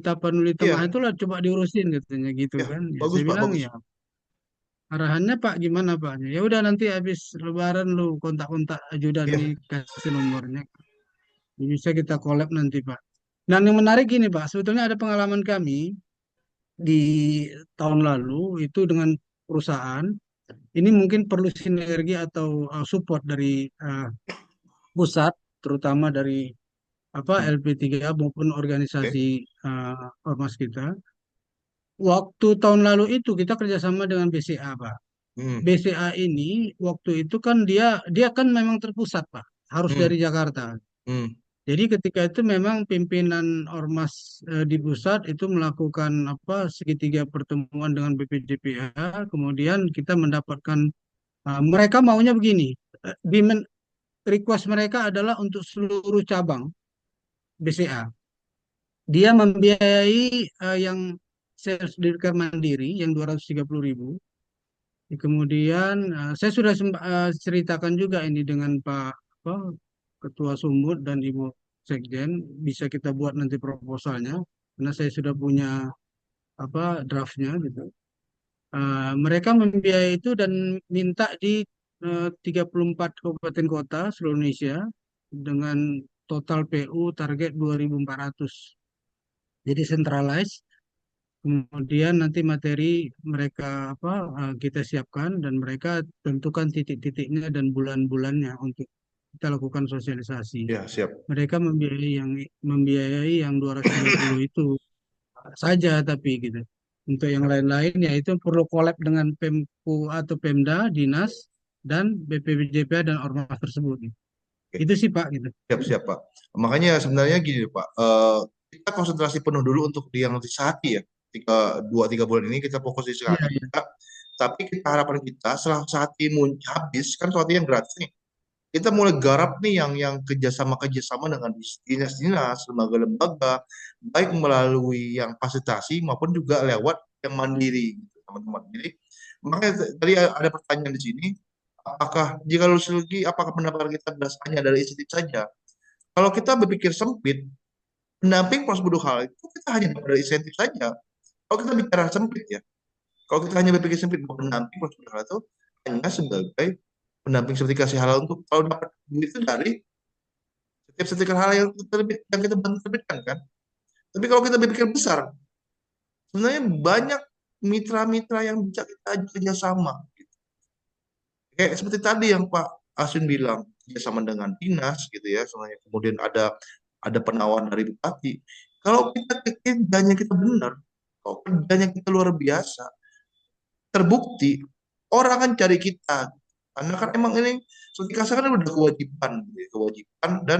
Tapanuli Tengah Iya, itulah coba diurusin katanya gitu ya, kan. Ya, bagus saya Pak, bilang bagus. ya arahannya Pak gimana Pak? Ya udah nanti habis Lebaran lu kontak-kontak ajudan Iya. nih kasih nomornya. Bisa kita collab nanti Pak. Dan yang menarik gini Pak, sebetulnya ada pengalaman kami di tahun lalu itu dengan perusahaan. Ini mungkin perlu sinergi atau support dari pusat, terutama dari apa Hmm. LP3 maupun Oke. organisasi ormas kita. Waktu tahun lalu itu kita kerjasama dengan BCA, Pak. Hmm. BCA ini waktu itu kan dia dia kan memang terpusat, Pak. Harus Hmm. dari Jakarta. Hmm. Jadi ketika itu memang pimpinan ormas di pusat itu melakukan apa segitiga pertemuan dengan BPJPA, kemudian kita mendapatkan mereka maunya begini. Demand request mereka adalah untuk seluruh cabang BCA. Dia membiayai yang sales diri mandiri yang 230.000. Kemudian saya sudah ceritakan juga ini dengan Pak apa, Ketua Sumut dan Ibu Sekjen. Bisa kita buat nanti proposalnya karena saya sudah punya apa draftnya gitu. Mereka membiayai itu dan minta di 34 kabupaten kota seluruh Indonesia dengan total PU target 2.400. Jadi centralized. Kemudian nanti materi mereka apa kita siapkan dan mereka tentukan titik-titiknya dan bulan-bulannya untuk kita lakukan sosialisasi. Ya, siap. Mereka membiayai yang 230 itu saja tapi gitu. Untuk yang lain-lain ya itu perlu collab dengan Pemku atau Pemda, dinas dan BPJPA dan ormas tersebut. Gitu. Oke. Itu sih Pak gitu. Siap, siap Pak. Makanya sebenarnya gini Pak, kita konsentrasi penuh dulu untuk di yang nanti Sehati ya. 2-3 bulan ini kita fokus di Iya, Sehati. iya. Tapi kita harapan kita setelah Sehati habis kan Sehati yang gratis nih. Kita mulai garap nih yang kerjasama dengan dinas-dinas, lembaga-lembaga, baik melalui yang fasilitasi maupun juga lewat yang mandiri, gitu, teman-teman. Jadi makanya tadi ada pertanyaan di sini, apakah jika lulus lagi, apakah pendapatan kita berasal hanya dari insentif saja? Kalau kita berpikir sempit, pendamping prosedur hal itu kita hanya dapat dari insentif saja. Kalau kita bicara sempit ya, kalau kita hanya berpikir sempit bahwa pendamping prosedur hal itu hanya sebagai pendamping sertifikasi halal untuk kalau dapat duit itu dari setiap sertifikat halal yang kita bantu terbitkan kan. Tapi kalau kita berpikir besar, sebenarnya banyak mitra-mitra yang bisa kita ajak kerjasama. Kayak seperti tadi yang Pak Asun bilang, kerjasama dengan dinas gitu ya, sebenarnya kemudian ada penawaran dari bupati. Kalau kita kerjanya kita benar, kalau kerjanya kita luar biasa, terbukti orang akan cari kita. Karena kan emang ini seperti kasar kan udah kewajiban, gitu ya, kewajiban dan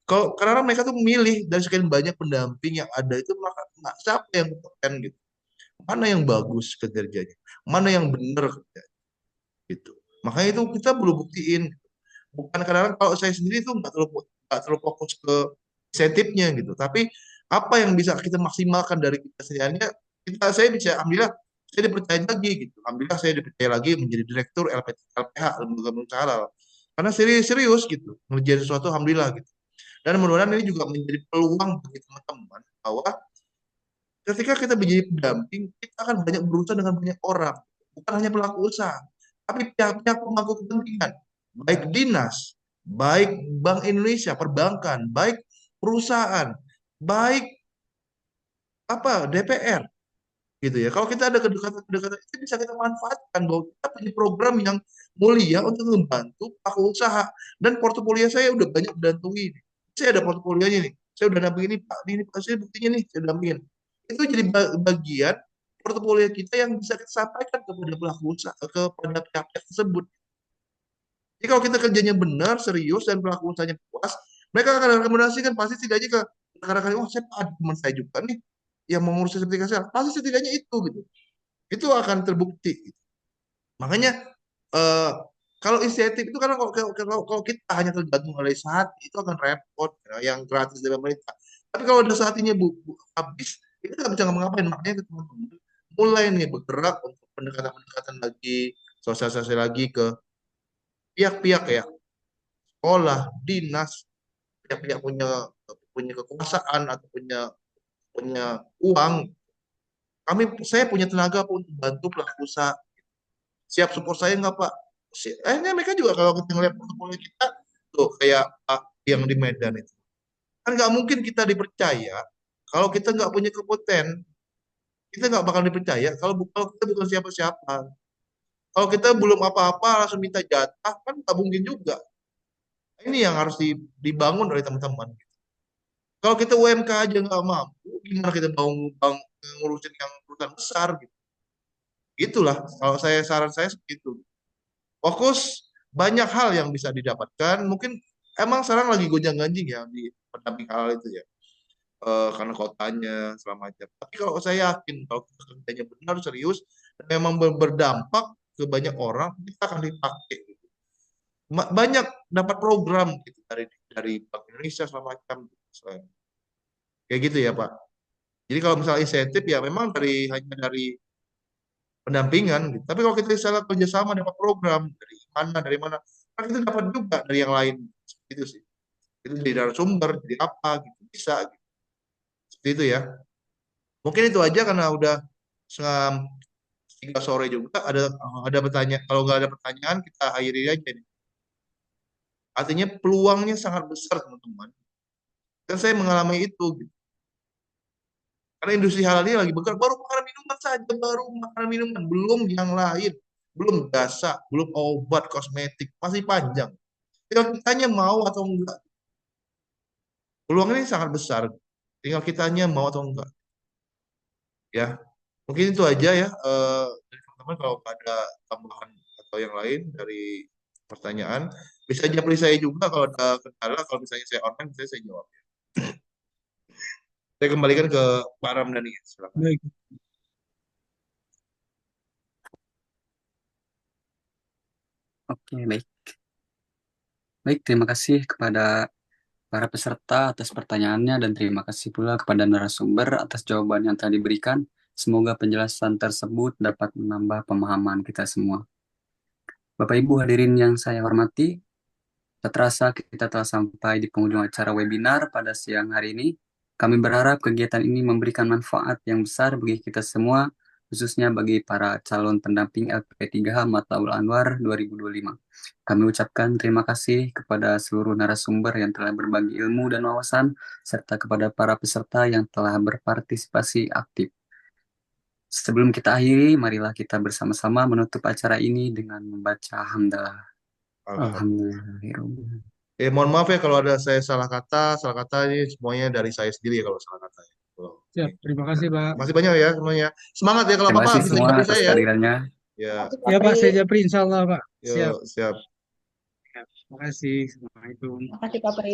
kalau karena mereka tuh milih dari sekian banyak pendamping yang ada itu maka nggak siapa yang kompeten gitu, mana yang bagus kinerjanya, mana yang benar kerjanya, gitu. Makanya itu kita perlu buktiin. Bukan kadang-kadang kalau saya sendiri itu nggak terlalu fokus ke insentifnya gitu, tapi apa yang bisa kita maksimalkan dari kita sendiri, saya bisa alhamdulillah saya dipercaya lagi gitu, alhamdulillah saya dipercaya lagi menjadi direktur LPH lembaga pengusaha halal karena serius gitu ngerjain sesuatu alhamdulillah gitu. Dan mudah-mudahan ini juga menjadi peluang bagi teman-teman bahwa ketika kita menjadi pendamping kita akan banyak berurusan dengan banyak orang, bukan hanya pelaku usaha tapi pihak-pihak pemangku kepentingan, baik dinas, baik Bank Indonesia, perbankan, baik perusahaan, baik apa DPR, gitu ya. Kalau kita ada kedekatan-kedekatan itu bisa kita manfaatkan bahwa kita punya program yang mulia untuk membantu pelaku usaha dan portofolio saya udah banyak didampingi. Saya ada portofolionya nih. Saya udah dampingin ini Pak, ini Pak saya buktinya nih, saya dampingin. Itu jadi bagian portofolio kita yang bisa kita sampaikan kepada pelaku usaha, kepada pihak-pihak tersebut. Jadi kalau kita kerjanya benar, serius, dan pelaku usahanya puas, mereka akan rekomendasikan pasti setidaknya ke rekan-rekan, oh saya ada teman saya juga nih yang mengurus sertifikasi halal. Pasti setidaknya itu gitu. Itu akan terbukti. Gitu. Makanya kalau inisiatif itu karena kalau kita hanya tergantung oleh saat itu akan repot ya, yang gratis dari pemerintah. Tapi kalau udah saat ini habis, kita nggak bisa ngapain. Makanya teman-teman mulai nih bergerak untuk pendekatan-pendekatan lagi, sosialisasi lagi ke pihak-pihak ya, sekolah, dinas, pihak-pihak punya kekuasaan atau punya uang. Saya punya tenaga untuk bantu pelaku usaha. Siap support saya nggak Pak? Akhirnya mereka juga kalau kita ngeliat portofolio kita tuh kayak Pak yang di Medan itu, kan nggak mungkin kita dipercaya kalau kita nggak punya kompeten. Kita nggak bakal dipercaya kalau kita bukan siapa-siapa. Kalau kita belum apa-apa langsung minta jatah kan nggak mungkin juga. Ini yang harus dibangun oleh teman-teman. Kalau kita UMK aja nggak mampu, gimana kita mau ngurusin yang perusahaan besar gitu. Itulah kalau saran saya seperti itu. Fokus, banyak hal yang bisa didapatkan. Mungkin emang sekarang lagi gonjang-ganjing ya di pendamping halal itu ya. Karena kotanya segala macam. Tapi kalau saya yakin kalau kita kerjanya benar, serius, dan memang berdampak ke banyak orang, kita akan dipakai. Gitu. Banyak dapat program gitu, dari Bank Indonesia segala macam. Kayak gitu ya Pak. Jadi kalau misalnya insentif ya memang hanya dari pendampingan gitu. Tapi kalau kita misalnya kerjasama dapat program dari mana, kan kita dapat juga dari yang lain. Seperti itu sih. Itu dari narasumber, dari apa gitu bisa. Gitu. Seperti itu ya. Mungkin itu aja karena udah 3 sore juga. Ada pertanyaan. Kalau nggak ada pertanyaan kita akhiri aja nih. Artinya peluangnya sangat besar teman-teman. Dan saya mengalami itu. Gitu. Karena industri halal ini lagi bergerak, baru makanan minuman saja, baru makanan minuman, belum yang lain, belum jasa, belum obat, kosmetik, masih panjang. Tinggal kitanya mau atau enggak. Peluang ini sangat besar, tinggal kitanya mau atau enggak. Ya, mungkin itu aja ya, dari teman-teman. Kalau ada tambahan atau yang lain dari pertanyaan, bisa japri saya juga kalau ada kendala. Kalau misalnya saya online, saya jawab. Saya kembalikan ke Pak Ramdhani. Silakan. Baik. Oke, baik. Baik, terima kasih kepada para peserta atas pertanyaannya dan terima kasih pula kepada narasumber atas jawaban yang telah diberikan. Semoga penjelasan tersebut dapat menambah pemahaman kita semua. Bapak Ibu hadirin yang saya hormati, tak terasa kita telah sampai di penghujung acara webinar pada siang hari ini. Kami berharap kegiatan ini memberikan manfaat yang besar bagi kita semua, khususnya bagi para calon pendamping LP3H Matlaul Anwar 2025. Kami ucapkan terima kasih kepada seluruh narasumber yang telah berbagi ilmu dan wawasan, serta kepada para peserta yang telah berpartisipasi aktif. Sebelum kita akhiri, marilah kita bersama-sama menutup acara ini dengan membaca hamdalah. Alhamdulillah. Mohon maaf ya kalau ada saya salah kata ini semuanya dari saya sendiri ya kalau salah kata. Siap, terima kasih Pak. Masih banyak ya semuanya. Semangat ya kalau Terima apa-apa kasih bisa semua japri atas saya ya. kehadirannya. Ya. Ya Pak, saya japri insya Allah Pak. Yo, Siap. siap. Terima kasih. Assalamualaikum. Terima kasih Pak Pri.